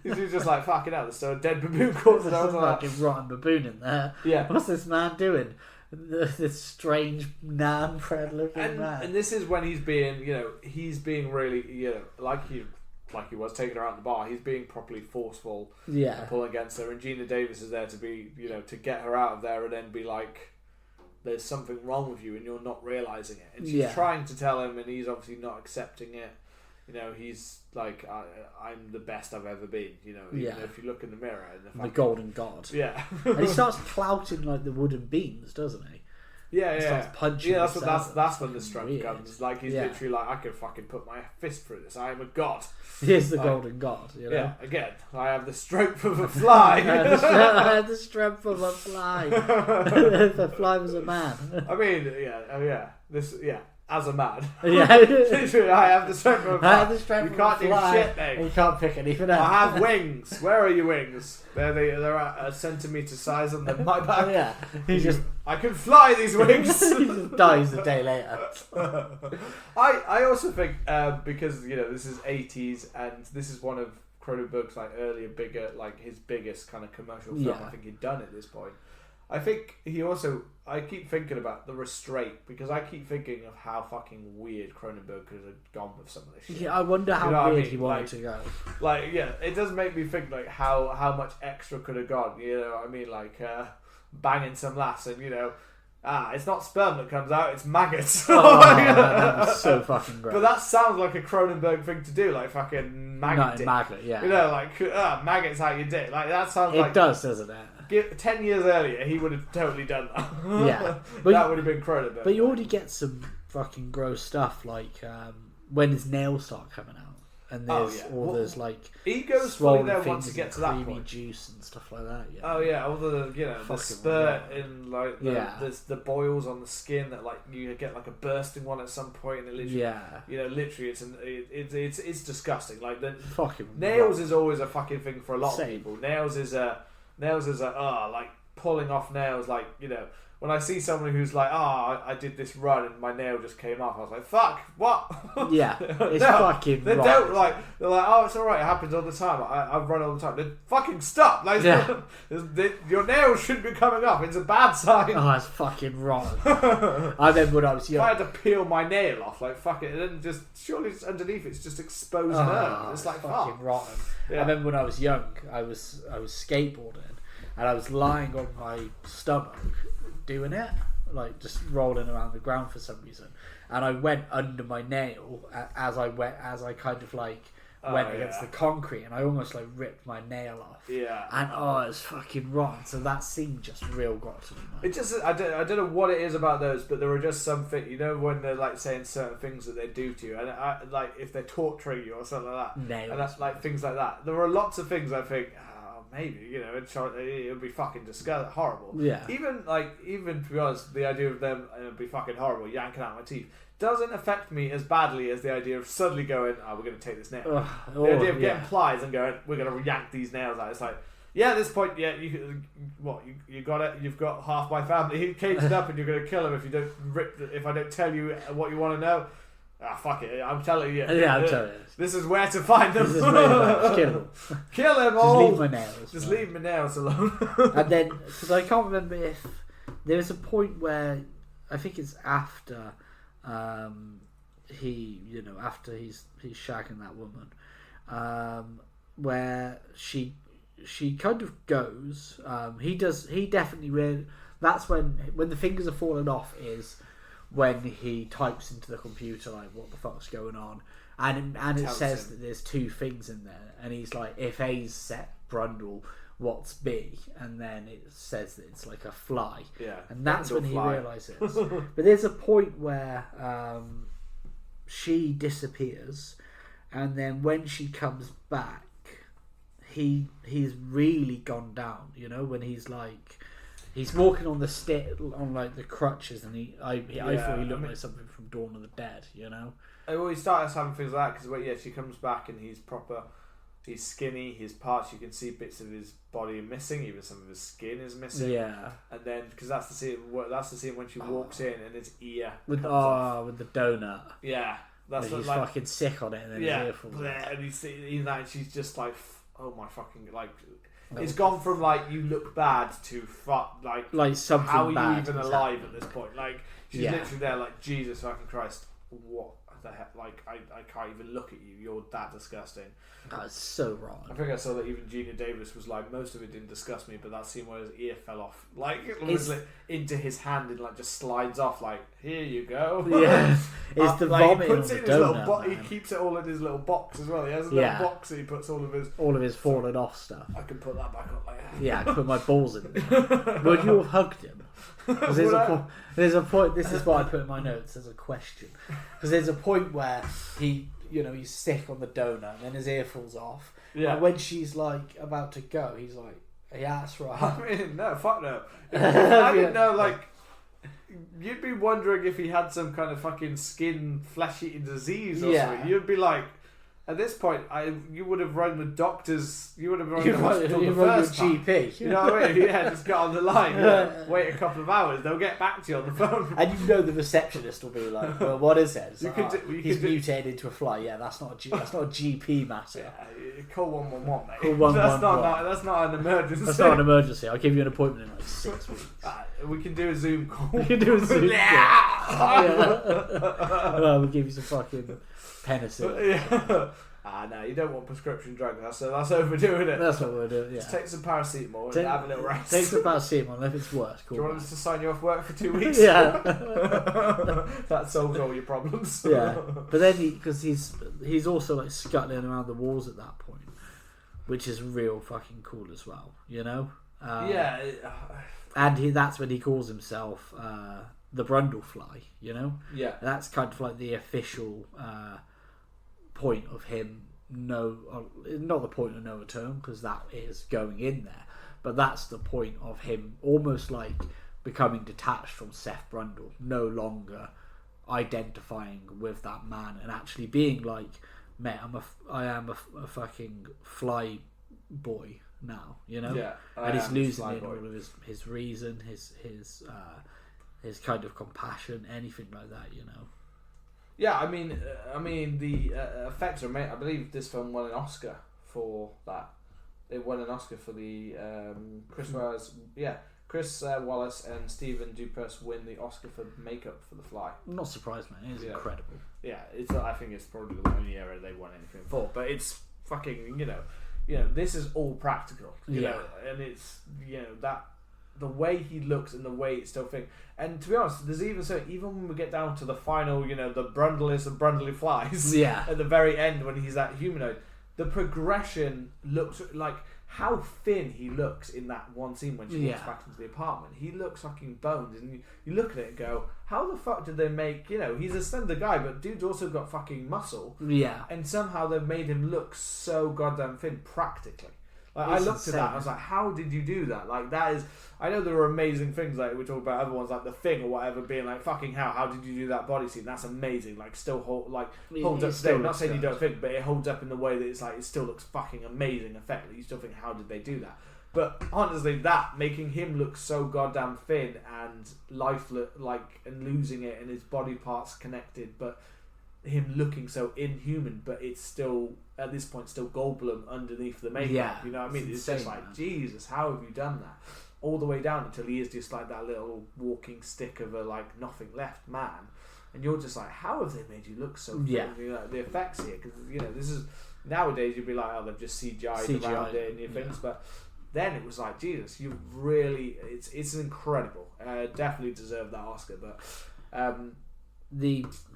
he's just like, fucking hell. There's still a dead baboon corpse. There's a fucking rotten baboon in there. Yeah. What's this man doing? This strange nan-bred looking man. And this is when he's being really, like he was taking her out of the bar. He's being properly forceful, pulling against her, and Gina Davis is there to be, to get her out of there, and then be like, "There's something wrong with you, and you're not realizing it." And she's trying to tell him, and he's obviously not accepting it. He's like, "I'm the best I've ever been." Even if you look in the mirror, and the golden god. Yeah, and he starts clouting like the wooden beams, doesn't he? Yeah. Starts punching. Yeah, that's when the strength comes. Like he's literally like, I can fucking put my fist through this. I am a god. He is the golden god. Yeah. Again, I have the strength of a fly. I have the strength of a fly. If a fly was a man. I mean, as a man. Yeah. Literally, I have the strength of a fly. I have the strength you can't of a fly. do shit, mate. You can't pick anything up. I have wings. Where are your wings? They're at a centimetre size on my back. Yeah. I can fly these wings. He just dies a day later. I also think because this is 80s and this is one of Cronenberg's his biggest kind of commercial film I think he'd done at this point. I think I keep thinking about the restraint because I keep thinking of how fucking weird Cronenberg could have gone with some of this shit. Yeah, I wonder how weird he wanted to go. It does make me think how much extra could have gone. Banging some lass and it's not sperm that comes out, it's maggots. That was so fucking great. But that sounds like a Cronenberg thing to do, like fucking maggot. Maggot, yeah. Maggots out your dick. Like that sounds it does, doesn't it? 10 years earlier, he would have totally done that. Yeah, that would have been Cronenberg. But you already get some fucking gross stuff, like when his nails start coming out, and there's he goes fully there once you get to that point. Juice and stuff like that. Yeah. Oh yeah, all the spurt and there's the boils on the skin that you get a bursting one at some point, and it literally, literally it's disgusting. Like the fucking nails is always a fucking thing for a lot of people. Nails is pulling off nails, when I see someone who's like, I did this run and my nail just came off, I was like, fuck, what? Yeah, it's fucking they don't they're like, oh, it's alright, it happens all the time, I run all the time. Then fucking stop! Your nails shouldn't be coming off, it's a bad sign. Oh, it's fucking rotten. I remember when I was young. If I had to peel my nail off, fuck it, and then just, surely it's underneath it's just exposed nerve. It's fucking rotten. Yeah. I remember when I was young, I was skateboarding, and I was lying on my stomach doing it, like just rolling around the ground for some reason, and I went under my nail as I kind of like went against the concrete, and I almost like ripped my nail off. Yeah. And it's fucking rotten. So that scene just real got to me, man. It just, I don't know what it is about those, but there were just something, you know, when they're like saying certain things that they do to you, and like if they're torturing you or something like that, Nails. and that's like things like that. There were lots of things I think, maybe, you know, it would be fucking disgusting, horrible. Yeah. Even to be honest, the idea of them it'd be fucking horrible, yanking out my teeth, doesn't affect me as badly as the idea of suddenly going, we're going to take this nail. The idea of getting pliers and going, we're going to yank these nails out. It's like, at this point, you got it. You've got half my family. He caged up, and you're going to kill him if you don't if I don't tell you what you want to know. Fuck it. I'm telling you. Yeah, I'm telling you. This is where to find them. This is where kill him. Kill him all. Just leave my nails. Just leave my nails alone. And then, because I can't remember if there's a point where I think it's after after he's shagging that woman, where she kind of goes. He definitely that's when the fingers are falling off is when he types into the computer like what the fuck's going on, and it says that there's two things in there, and he's like, if A's set Brundle, what's B? And then it says that it's like a fly. Yeah. And that's when he realises. But there's a point where she disappears, and then when she comes back, he's really gone down, you know, when he's like he's walking on the on like the crutches, and I thought he looked like something from Dawn of the Dead, you know. Well, he started having things like that because she comes back and he's skinny, his parts, you can see bits of his body are missing, even some of his skin is missing. Yeah. And then, because that's the scene when she walks in and his ear with the donut. Yeah. That's he's fucking sick on it, and then his ear falls out. And and she's just like, oh my fucking, like, it's gone from like you look bad to like something how are bad you even alive at this point? Like she's literally there like, Jesus fucking Christ, what the heck? Like I can't even look at you. You're that disgusting. That's so wrong. I think I saw that even Gina Davis was like, most of it didn't disgust me, but that scene where his ear fell off, like it was like, into his hand and like just slides off. Like, here you go. Yeah, it's the vomit. He puts it in his little he keeps it all in his little box as well. He has a little box that he puts all of his fallen off stuff. I can put that back on later. Yeah, I can put my balls in there. Would you have hugged him? Because there's a point. This is what I put in my notes as a question. Because there's a point where he's sick on the donut, and then his ear falls off. Yeah. And when she's like about to go, he's like, he asks for a hug. I mean, no, fuck no. I didn't know. Like, you'd be wondering if he had some kind of fucking skin flesh-eating disease or something. You'd be like, at this point, you would have rung the doctors. You would have rung the hospital the first time. GP. You know what I mean? Yeah, just get on the line. Wait a couple of hours. They'll get back to you on the phone. And you know the receptionist will be like, "Well, what is it?" He's mutated into a fly. Yeah, that's not a GP matter. Yeah, call 111, mate. Call 111. That's not an emergency. That's not an emergency. I'll give you an appointment in like 6 weeks. We can do a Zoom call. We can do a Zoom call. Well, we'll give you some fucking penicillin. No, you don't want prescription drugs. That's overdoing it. That's what we're doing. Yeah. Just take some paracetamol and have a little rest. Take some paracetamol, and if it's worse, do you want us to sign you off work for 2 weeks? Yeah. That solves all your problems. Yeah, but then because he's also like scuttling around the walls at that point, which is real fucking cool as well. You know. And that's when he calls himself the Brundle Fly. You know. Yeah. And that's kind of like the official. Point of him, not the point of no return, because that is going in there, but that's the point of him almost like becoming detached from Seth Brundle, no longer identifying with that man and actually being like, mate, I am a fucking fly boy now, you know. Yeah, and he's losing in all of his reason, his kind of compassion, anything like that, you know. Yeah, I mean, the effects are made. I believe this film won an Oscar for that. It won an Oscar for the Chris Wallace and Stephen Dupas win the Oscar for makeup for The Fly. I'm not surprised, man. It's incredible. Yeah, I think it's probably the only area they won anything for. But it's fucking, this is all practical. You know, and it's that the way he looks and the way it's still thing. And to be honest, there's even when we get down to the final, the Brundlest of Brundley flies. Yeah. At the very end when he's that humanoid, the progression looks like how thin he looks in that one scene when she walks back into the apartment. He looks fucking bones, and you look at it and go, how the fuck did they make, he's a slender guy, but dude's also got fucking muscle. Yeah. And somehow they've made him look so goddamn thin, practically. Like, I looked at that and I was like, how did you do that? Like, that is... I know there are amazing things, like we talk about other ones, like The Thing or whatever, being like, fucking hell, how did you do that body scene? That's amazing. Like, still holds up today. I'm not saying you don't think, but it holds up in the way that it's like, it still looks fucking amazing effect. You still think, how did they do that? But honestly, that, making him look so goddamn thin and lifeless, and losing it and his body parts connected, but him looking so inhuman, but it's still, at this point, still Goldblum underneath the makeup. Yeah, you know what I mean? It's just like, man. Jesus, how have you done that? All the way down until he is just like that little walking stick of a nothing left man, and you're just like, how have they made you look so? Yeah. The effects here, because this is nowadays you'd be like, oh, they've just CGI'd around it and your things, but then it was like, Jesus, you really, it's incredible. Definitely deserved that Oscar, but.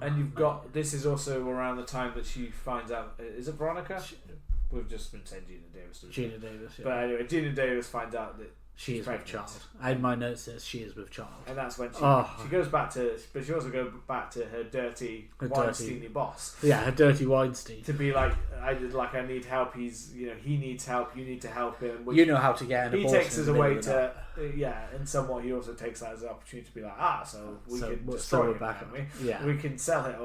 And you've got, this is also around the time that she finds out, is it Veronica? We've just been saying Gina Davis. Gina Davis, yeah. But anyway, Gina Davis finds out that she is with child. And my note says she is with child. And that's when she goes back to, but she also goes back to her dirty Weinstein-y boss. Yeah, her dirty Weinstein. To be like, I need help. He's, he needs help. You need to help him. You know how to get an abortion. He takes as a way to, and somewhat he also takes that as an opportunity to be like, so we can destroy him, back we can sell it.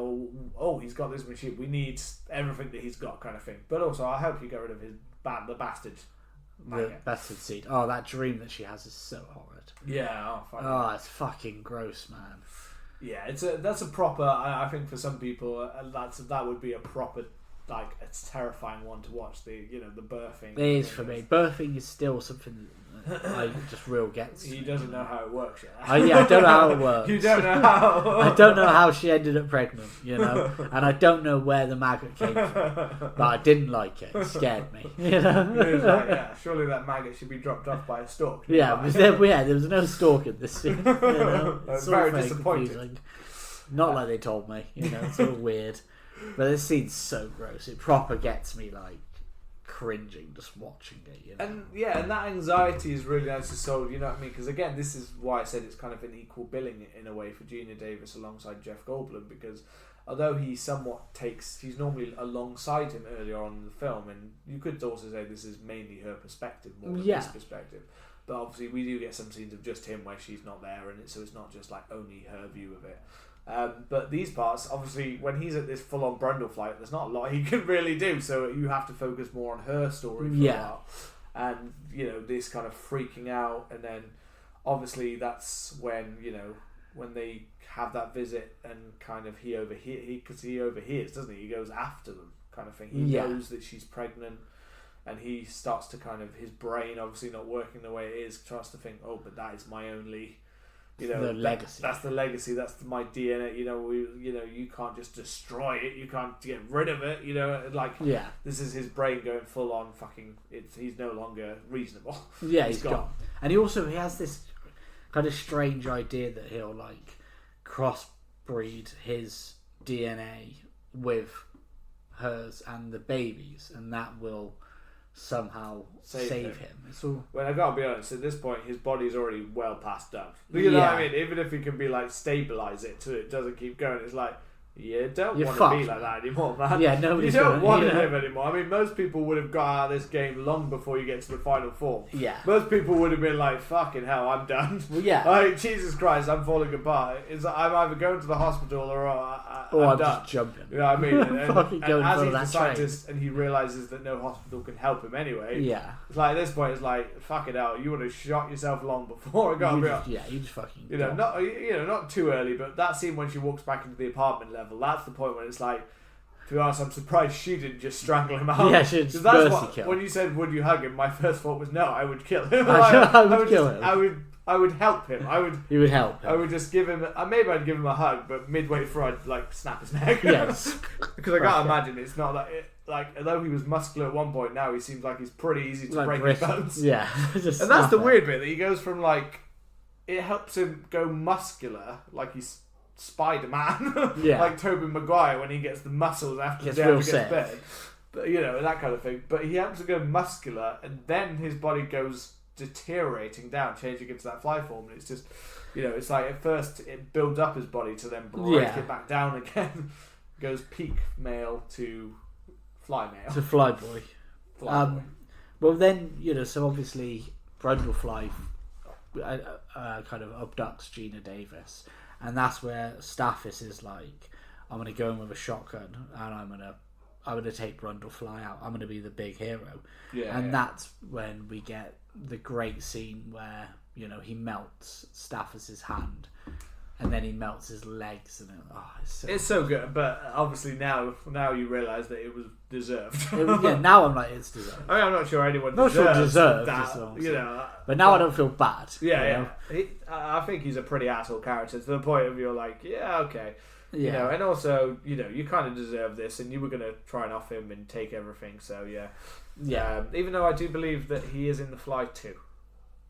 Oh, he's got this machine. We need everything that he's got, kind of thing. But also, I'll help you get rid of the bastard. The bastard seed. Oh, that dream that she has is so horrid. Yeah. It's fucking gross, man. Yeah, that's a proper. I think for some people, that would be a proper, it's terrifying one to watch. The birthing. It is for me. Birthing is still something that just real gets. He doesn't know how it works yet. I don't know how it works. You don't know how. I don't know how she ended up pregnant, and I don't know where the maggot came from. But I didn't like it. It scared me. It was like, surely that maggot should be dropped off by a stork. Yeah, there was no stork in this scene. It's very disappointing. Confusing. Not like they told me. It's all weird. But this scene's so gross. It proper gets me cringing just watching it. And that anxiety is really nicely sold. You know what I mean? Because again, this is why I said it's kind of an equal billing in a way for Gina Davis alongside Jeff Goldblum, because although he's normally alongside him earlier on in the film, and you could also say this is mainly her perspective more than his perspective. But obviously, we do get some scenes of just him where she's not there, and so it's not just only her view of it. But these parts, obviously, when he's at this full-on Brundle flight, there's not a lot he can really do, so you have to focus more on her story for a while. And, this kind of freaking out, and then, obviously, that's when, when they have that visit, and kind of he overhears, doesn't he? He goes after them, kind of thing. He knows that she's pregnant, and he starts to kind of, his brain, obviously not working the way it is, tries to think, but that is my only... the legacy. That's the legacy. That's my DNA. You can't just destroy it. You can't get rid of it. This is his brain going full on fucking. He's no longer reasonable. Yeah, he's gone. And he has this kind of strange idea that he'll crossbreed his DNA with hers and the babies, and that will somehow save him. Well, I've got to be honest, at this point his body's already well past done. You know what I mean? Even if he can be stabilise it so it doesn't keep going, it's you don't want to be like that anymore, man. Yeah, you don't want to live anymore. I mean, most people would have got out of this game long before you get to the final form. Yeah. Most people would have been like, fucking hell, I'm done. Well, yeah. Jesus Christ, I'm falling apart. I'm either going to the hospital or I'm done. Just jumping. You know what I mean? And as he's a scientist train. And he realises that no hospital can help him anyway. Yeah. It's at this point, it's fucking hell, you would have shot yourself long before. You just fucking. Not too early, but that scene when she walks back into the apartment level, that's the point when it's to be honest, I'm surprised she didn't just strangle him out. Yeah, she just kill. When you said, would you hug him, my first thought was, no, I would kill him. I would kill him. I would I would help him. You would help him. I would just give him. Maybe I'd give him a hug, but midway through, I'd like snap his neck. Yes. Because I can't imagine it's not like although he was muscular at one point, now he seems like he's pretty easy to break his bones. Yeah. And that's the weird bit, that he goes from like, it helps him go muscular, like he's Spider-Man, like Tobey Maguire when he gets the muscles after the day he gets bed, but that kind of thing. But he helps him go muscular, and then his body goes deteriorating down, changing into that fly form, and it's just, it's like at first it builds up his body to then break it back down again. Goes peak male to fly male. To fly boy. Well then, so obviously Brundlefly kind of abducts Gina Davis, and that's where Stathis is like, I'm going to go in with a shotgun and I'm going to take Brundlefly out. I'm going to be the big hero. That's when we get the great scene where, he melts Stathis's hand. And then he melts his legs, and it's so good. But obviously now you realise that it was deserved. Now I'm like, it's deserved. I mean, I'm not sure anyone deserves that. But now I don't feel bad. I think he's a pretty asshole character to the point of you're like, okay. And also, you kind of deserve this, and you were going to try and off him and take everything. So even though I do believe that he is in The Fly 2.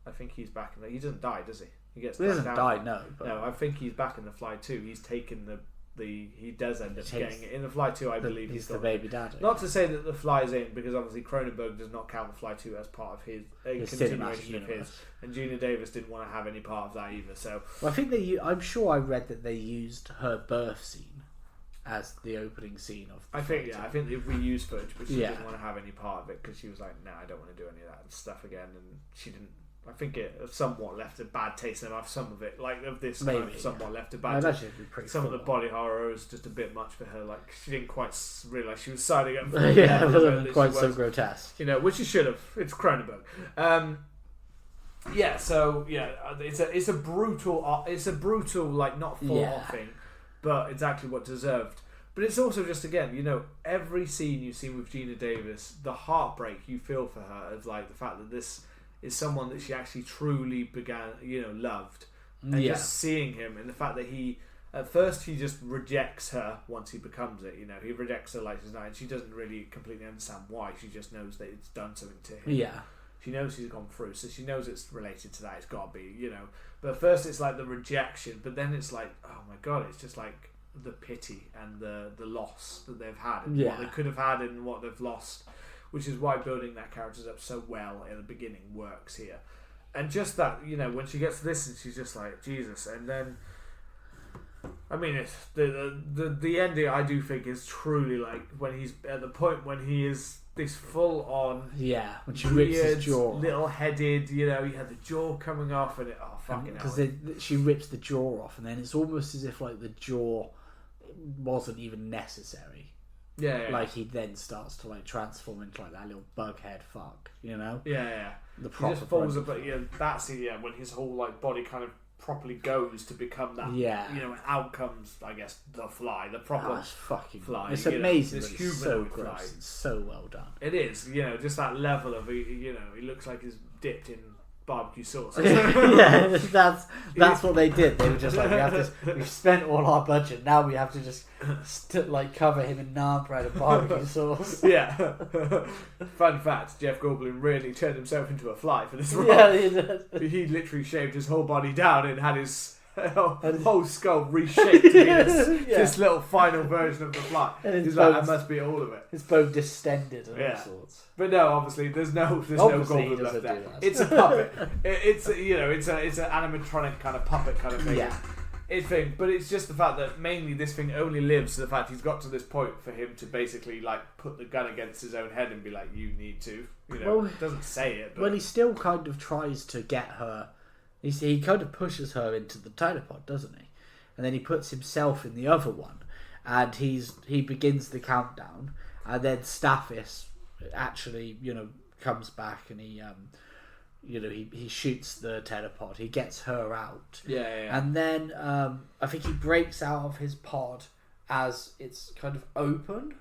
I think he's back in there. He doesn't die, does he? He doesn't die, no. But no, I think he's back in The Fly 2. He's taken he does end up getting it. In The Fly 2, I believe he's the baby daddy. Not to say that The Fly is in, because obviously Cronenberg does not count The Fly 2 as part of his continuation of his. And Gina Davis didn't want to have any part of that either. So, I think I'm sure I read that they used her birth scene as the opening scene of. I think they reused footage, but she didn't want to have any part of it because she was like, "No, I don't want to do any of that stuff again," and she didn't. I think it somewhat left a bad taste in her mouth. Some of it, like of this, somewhat left a bad taste. Some of the body horror was just a bit much for her. Like she didn't quite realise she was signing up for it. It wasn't quite so grotesque. Which she should have. It's Cronenberg. It's a brutal like not thought thing, but exactly what deserved. But it's also just, again, every scene you've seen with Gina Davis, the heartbreak you feel for her of like the fact that this is someone that she actually truly loved, and just seeing him, and the fact that at first he just rejects her once he becomes it. He rejects her like she's not, and she doesn't really completely understand why. She just knows that it's done something to him. She knows he's gone through, so she knows it's related to that. It's got to be, But at first it's like the rejection, but then it's like, oh my god, it's just like the pity and the loss that they've had, and what they could have had and what they've lost. Which is why building that character up so well at the beginning works here. And just that, when she gets to this and she's just like, Jesus. And then, I mean, it's the ending I do think is truly like when he's at the point when he is this full on, when she rips his jaw, little headed, you had the jaw coming off, and because she rips the jaw off, and then it's almost as if like the jaw wasn't even necessary. Like he then starts to like transform into like that little bug head fuck, The proper he just falls up, that's when his whole like body kind of properly goes to become that. Out comes, I guess, the fly, the proper fucking fly. It's amazing. This it's so gross. It's so well done. It is, just that level of he looks like he's dipped in barbecue sauce. That's what they did. They were just like, we've spent all our budget, now we have to just cover him in naan bread and barbecue sauce. Fun fact, Jeff Goldblum really turned himself into a fly for this role. He literally shaved his whole body down and had his whole skull reshaped to be this little final version of the fly. He's like, that must be all of it. His bone distended and all sorts. But no, obviously there's no Goldblum left there. It's a puppet. It's an animatronic kind of puppet kind of thing. But it's just the fact that mainly this thing only lives to the fact he's got to this point for him to basically like put the gun against his own head and be like, you need to. Well, it doesn't say it. But well, he still kind of tries to get her. He kind of pushes her into the telepod, doesn't he? And then he puts himself in the other one, and he begins the countdown, and then Stathis actually, comes back and he shoots the telepod. He gets her out. And then I think he breaks out of his pod as it's kind of open.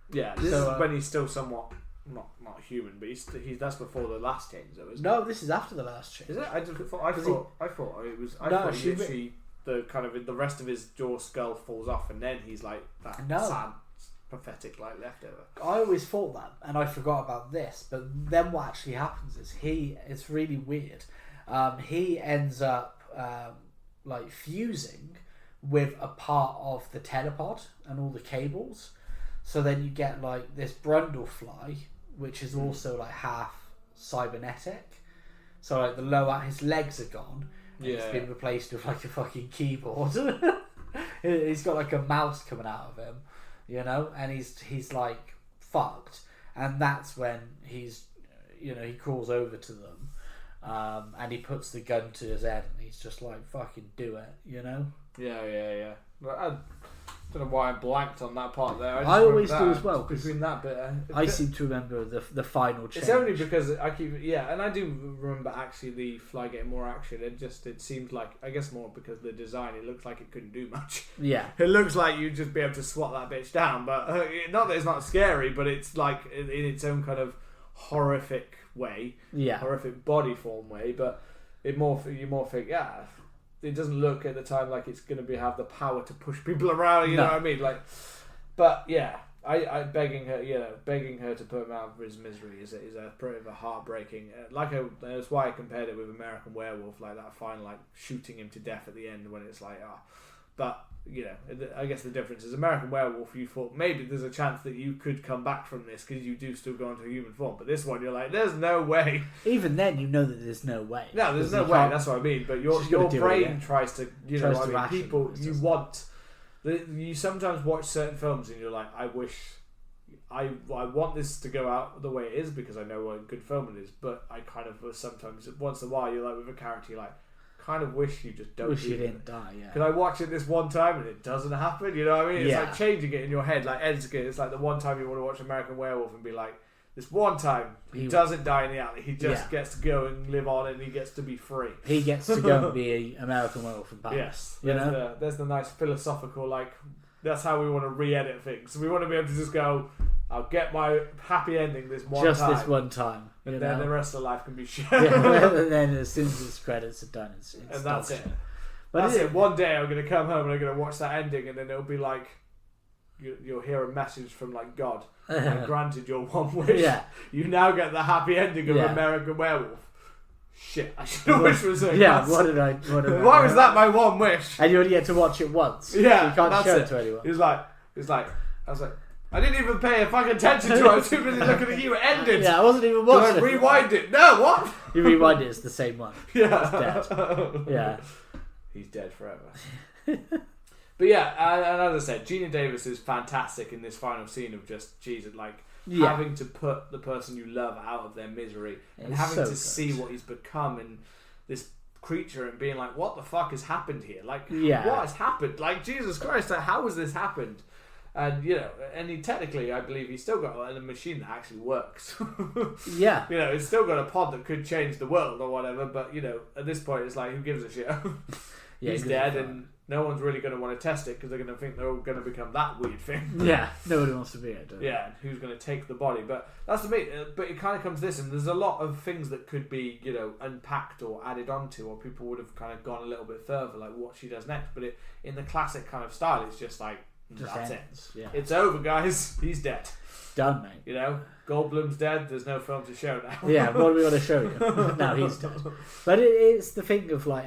This is when he's still somewhat not human, but he's that's before the last change, though, isn't it? No, this is after the last change. Is it? I thought it was. I thought he literally the kind of the rest of his jaw skull falls off, and then he's like that sad, pathetic like leftover. I always thought that, and I forgot about this. But then what actually happens is it's really weird. He ends up like fusing with a part of the telepod and all the cables. So then you get like this Brundlefly, which is also like half cybernetic. So like his legs are gone. And it's been replaced with like a fucking keyboard. He's got like a mouse coming out of him, you know, and he's like fucked. And that's when he crawls over to them, and he puts the gun to his head, and he's just like, fucking do it, you know. Yeah. But I don't know why I blanked on that part there. I always do as well. Between that bit, I seem to remember the final change. It's only because I keep and I do remember actually the fly getting more action. It seemed like, I guess more because of the design. It looks like it couldn't do much. Yeah, it looks like you'd just be able to swat that bitch down. But not that it's not scary, but it's like in its own kind of horrific way, horrific body form way. But you more think, it doesn't look at the time like it's going to have the power to push people around. You know what I mean? Like, but yeah, I begging her to put him out of his misery is a pretty of a heartbreaking. That's why I compared it with American Werewolf, like that final like shooting him to death at the end when it's like but. You know, I guess the difference is American Werewolf, you thought maybe there's a chance that you could come back from this because you do still go into a human form. But this one, you're like, there's no way. Even then, you know that there's no way. No, there's no way. That's what I mean. But your brain tries to, people, you sometimes watch certain films and you're like, I wish, I want this to go out the way it is because I know what a good film it is. But I kind of sometimes, once in a while, you're like with a character, you're like, kind of wish you just don't. Wish you didn't die. Yeah. Can I watch it this one time and it doesn't happen? You know what I mean? It's like changing it in your head. Like Ed's good. It's like the one time you want to watch American Werewolf and be like, this one time he doesn't die in the alley. He just gets to go and live on, and he gets to be free. He gets to go and be an American Werewolf in Paris. Yes. There's the nice philosophical like. That's how we want to re-edit things. We want to be able to just go, I'll get my happy ending this one time. Just this one time. And then the rest of life can be shit. And then as soon as its credits are done, it's and that's it. But that's it. One day I'm going to come home and I'm going to watch that ending, and then it'll be like, you'll hear a message from like God. I granted your one wish. Yeah. You now get the happy ending of American Werewolf. Shit, I should have wished for something. Yeah, what did I why was that my one wish? And you only get to watch it once. Yeah, so you can't show it to anyone. He was like, I was like, I didn't even pay a fucking attention to it. I was too busy looking at you. It ended. Yeah, I wasn't even watching it. Rewind it. No, what? You rewind it, it's the same one. Yeah. He's dead. Yeah. He's dead forever. But yeah, and as I said, Gina Davis is fantastic in this final scene of just, Jesus, like, having to put the person you love out of their misery and having to see what he's become and this creature and being like, what the fuck has happened here? Like, what has happened? Like, Jesus Christ, like, how has this happened? And, and he technically, I believe he's still got a machine that actually works. Yeah. It's still got a pod that could change the world or whatever, but, at this point it's like, who gives a shit? He's dead and no one's really going to want to test it because they're going to think they're all going to become that weird thing. Yeah, nobody wants to be it. Yeah, and who's going to take the body? But that's the bit. But it kind of comes to this, and there's a lot of things that could be, unpacked or added onto, or people would have kind of gone a little bit further, like what she does next. But in the classic kind of style, it's just like, that's ends. it. Yeah. It's over, guys. He's dead. Done, mate. Goldblum's dead. There's no film to show now. Yeah, what do we want to show you? Now he's dead. But it's the thing of like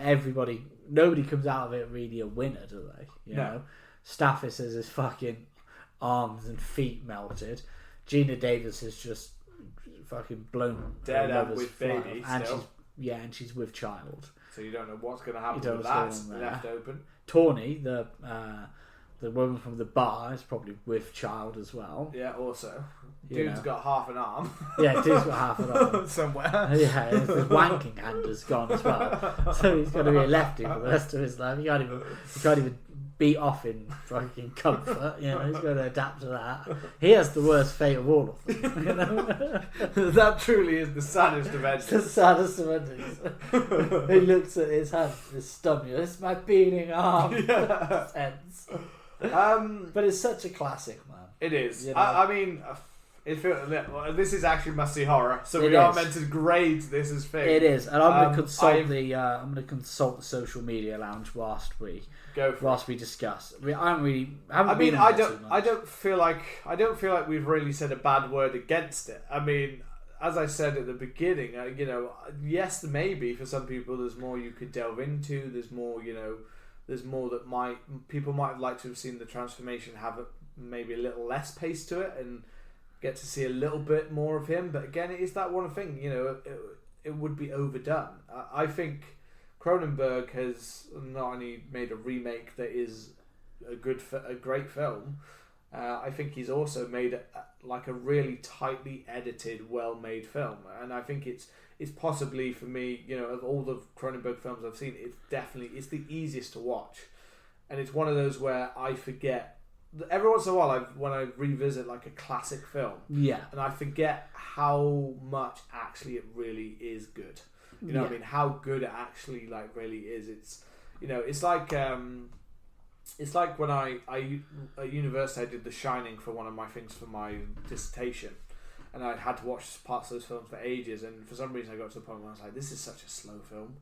nobody comes out of it really a winner, do they? You know? Stathis has his fucking arms and feet melted. Gina Davis is just fucking blown dead and with baby and she's with child. So you don't know what's going to happen with that. Left open. Tawny, the woman from the bar, is probably with child as well. Yeah, also. Dude's got half an arm. Yeah, dude's got half an arm. Somewhere. Yeah, his wanking hand is gone as well. So he's going to be a lefty for the rest of his life. He can't even beat off in fucking comfort. He's going to adapt to that. He has the worst fate of all of them. That truly is the saddest of endings. The saddest of endings. He looks at his hand, his stomach. It's my beating arm. Ends. But it's such a classic, man. It is. I mean, This is actually must-see horror, so we are meant to grade this as thing. It is, and I'm going to consult the social media lounge whilst we discuss. I don't feel like we've really said a bad word against it. I mean, as I said at the beginning, yes, maybe for some people there's more you could delve into. There's more, there's more that people might have liked to have seen the transformation have maybe a little less pace to it and get to see a little bit more of him. But again, it is that one thing, it would be overdone. I think Cronenberg has not only made a remake that is a great film. I think he's also made a really tightly edited, well-made film, and I think it's possibly, for me, of all the Cronenberg films I've seen, it's the easiest to watch, and it's one of those where I forget every once in a while when I revisit like a classic film, and I forget how much actually it really is good. You know what I mean? How good it actually really is. It's like. It's like when at university I did The Shining for one of my things for my dissertation, and I'd had to watch parts of those films for ages, and for some reason I got to the point where I was like, this is such a slow film,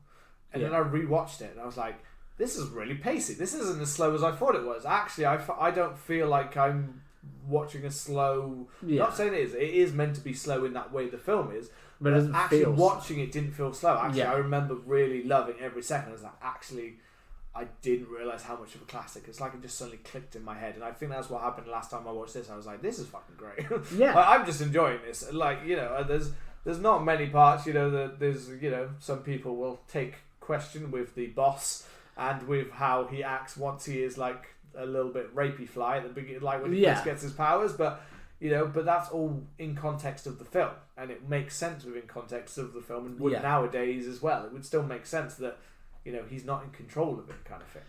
and then I rewatched it and I was like, this is really pacey, this isn't as slow as I thought it was. Actually, I don't feel like I'm watching a slow, not saying it is meant to be slow in that way the film is, but actually watching it didn't feel slow. Actually, I remember really loving every second. I was like, actually, I didn't realise how much of a classic. It's like it just suddenly clicked in my head, and I think that's what happened last time I watched this. I was like, "This is fucking great." I'm just enjoying this. There's not many parts. There's some people will take question with the boss and with how he acts once he is like a little bit rapey fly at the beginning, like when he first gets his powers. But that's all in context of the film, and it makes sense within context of the film, and would nowadays as well. It would still make sense that. He's not in control of it, kind of thing.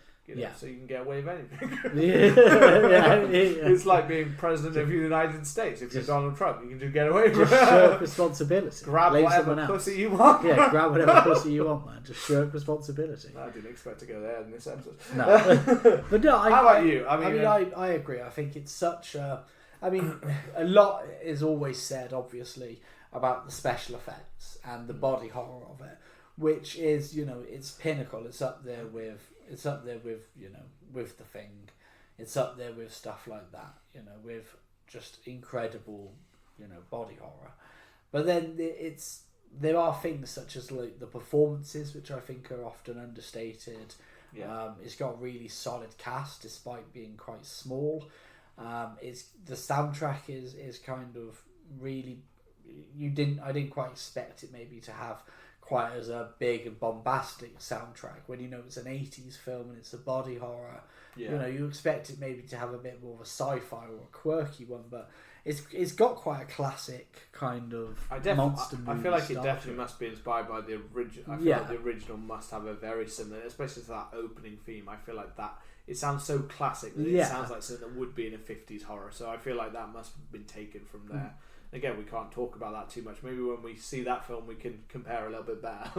So you can get away with anything. It's like being president of the United States. If you're Donald Trump, you can just get away with it. Just shirk responsibility. Grab whatever pussy you want. Grab whatever pussy you want, man. Just shirk responsibility. I didn't expect to go there in this episode. No, but no. How about you? I agree. I think it's such a. A lot is always said, obviously, about the special effects and the body horror of it. Which is, it's pinnacle. It's up there with, with The Thing. It's up there with stuff like that, with just incredible, body horror. But then there are things such as like the performances, which I think are often understated. It's got a really solid cast despite being quite small. The soundtrack is kind of really. I didn't quite expect it maybe to have quite as a big and bombastic soundtrack when it's an 80s film and it's a body horror. You expect it maybe to have a bit more of a sci-fi or a quirky one, but it's got quite a classic kind of monster movie. I feel like it definitely must be inspired by the original. I feel like the original must have a very similar, especially to that opening theme. I feel like that it sounds so classic that it sounds like something that would be in a 50s horror. So I feel like that must have been taken from there. Again, we can't talk about that too much. Maybe when we see that film, we can compare a little bit better.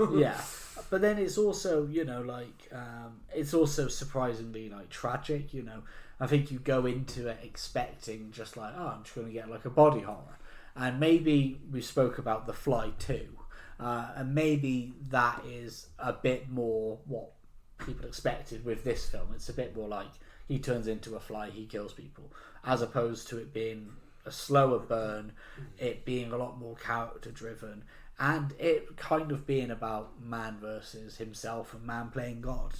But then it's also, it's also surprisingly tragic. I think you go into it expecting just like, I'm just going to get like a body horror, and maybe we spoke about The Fly too, and maybe that is a bit more what people expected with this film. It's a bit more like he turns into a fly, he kills people, as opposed to it being a slower burn, it being a lot more character driven, and it kind of being about man versus himself and man playing God.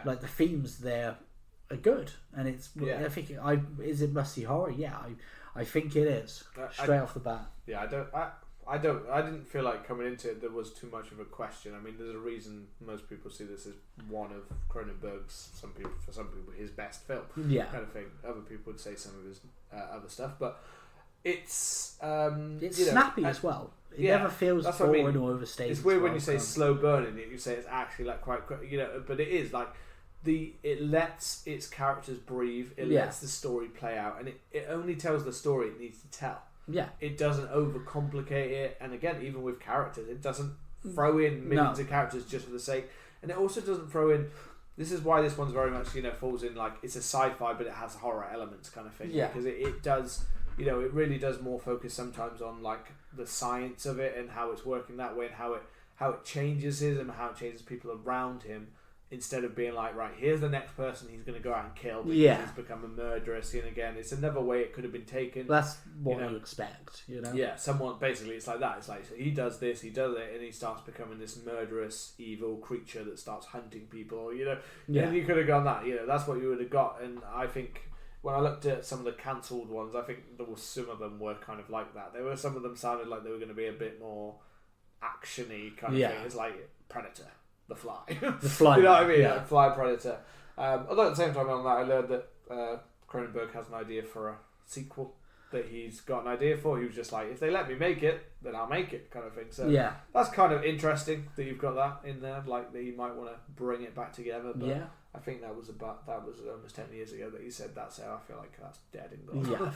Like the themes there are good, and it's. I think is it must-see horror? I think it is straight off the bat. I didn't feel like coming into it there was too much of a question. I mean, there's a reason most people see this as one of Cronenberg's, for some people his best film, kind of thing. Other people would say some of his other stuff, but it's snappy as well. It never feels boring or overstated. It's weird when you say slow burning. You say it's actually like quite quick, but it is like it lets its characters breathe. It lets the story play out, and it only tells the story it needs to tell. It doesn't overcomplicate it, and again, even with characters, it doesn't throw in millions of characters just for the sake, and it also doesn't throw in. This is why this one's very much falls in like it's a sci-fi, but it has horror elements kind of thing. Because it does you know, it really does more focus sometimes on like the science of it and how it's working that way and how it changes him and how it changes people around him. Instead of being like, right, here's the next person he's going to go out and kill because he's become a murderer. And again, it's another way it could have been taken. That's what you expect, you know? Yeah, someone, basically, it's like that. It's like, so he does this, he does it, and he starts becoming this murderous, evil creature that starts hunting people, you know? Yeah. And you could have gone that, you know, that's what you would have got. And I think when I looked at some of the cancelled ones, I think there was some of them were kind of like that. Some of them sounded like they were going to be a bit more action-y kind of thing. It's like Predator. The Fly. The Fly. You know what I mean? Like Fly, Predator. Although at the same time on that, I learned that Cronenberg has an idea for a sequel that he's got an idea for. He was just like, if they let me make it, then I'll make it, kind of thing. So that's kind of interesting that you've got that in there, like that you might want to bring it back together. But I think that was almost 10 years ago that he said that, so I feel like that's dead and gone. Yeah,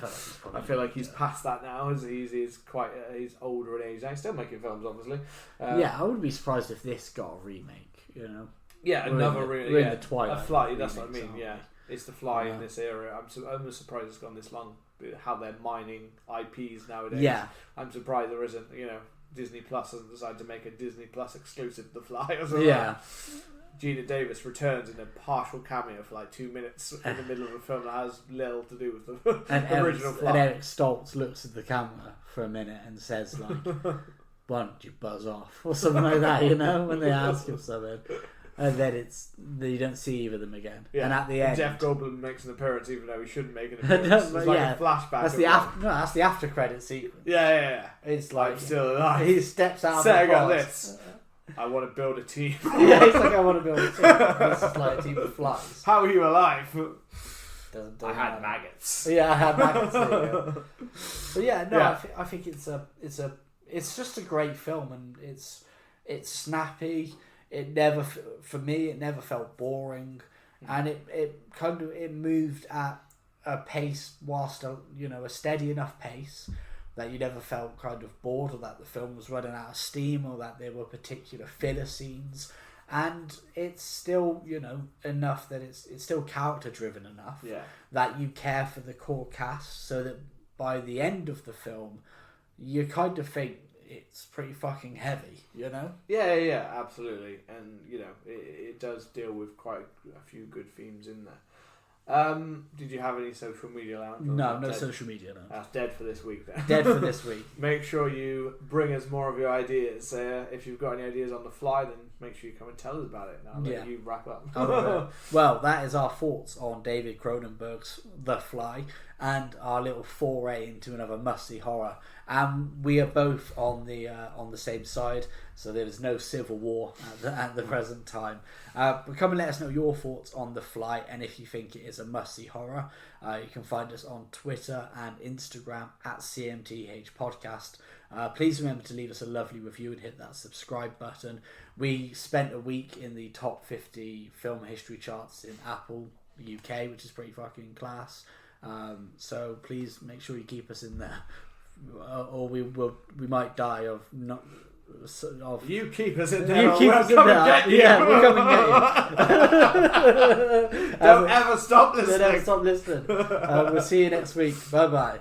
I feel like he's past that now, as he's quite he's older in age. He's still making films, obviously. I wouldn't be surprised if this got a remake, you know. Yeah, another remake. We're in the Twilight. A Fly, that's what I mean, yeah. It's the Fly in this era. I'm surprised it's gone this long, how they're mining IPs nowadays. Yeah. I'm surprised there isn't, you know, Disney Plus hasn't decided to make a Disney Plus exclusive The Fly or something. Yeah. Gina Davis returns in a partial cameo for like 2 minutes in the middle of a film that has little to do with the original Fly. And Eric Stoltz looks at the camera for a minute and says like, why don't you buzz off? Or something like that, you know, when they ask him something. And then you don't see either of them again. Yeah. And at the end, Jeff Goldblum makes an appearance, even though he shouldn't make an appearance. It's like a flashback. That's the after credit sequence. Yeah. It's like I'm still alive. He steps out. I got this. I want to build a team. Yeah, it's like I want to build a team. This is like a team of flies. How are you alive? Doesn't I had maggots. Yeah, I had maggots. But yeah, no, yeah. I think it's just a great film, and it's snappy. It never felt boring, and it moved at a pace whilst a steady enough pace that you never felt kind of bored, or that the film was running out of steam, or that there were particular filler scenes. And it's still, enough that it's still character driven enough that you care for the core cast, so that by the end of the film, you kind of think it's pretty fucking heavy, Yeah, absolutely. And, it does deal with quite a few good themes in there. Did you have any social media lounge? No social media lounge. That's dead for this week then. Dead for this week. Make sure you bring us more of your ideas. If you've got any ideas on the fly, then make sure you come and tell us about it. Now let you wrap up. Well, that is our thoughts on David Cronenberg's The Fly and our little foray into another musty horror. And we are both on the same side, so there is no civil war at the present time. But come and let us know your thoughts on The Fly, and if you think it is a musty horror. You can find us on Twitter and Instagram at CMTH Podcast. Please remember to leave us a lovely review and hit that subscribe button. We spent a week in the top 50 film history charts in Apple UK, which is pretty fucking class. So please make sure you keep us in there. Or we might die of not. You keep us in there. You keep us in there. Yeah, we'll come and get you. Don't ever stop listening. We'll see you next week. Bye bye.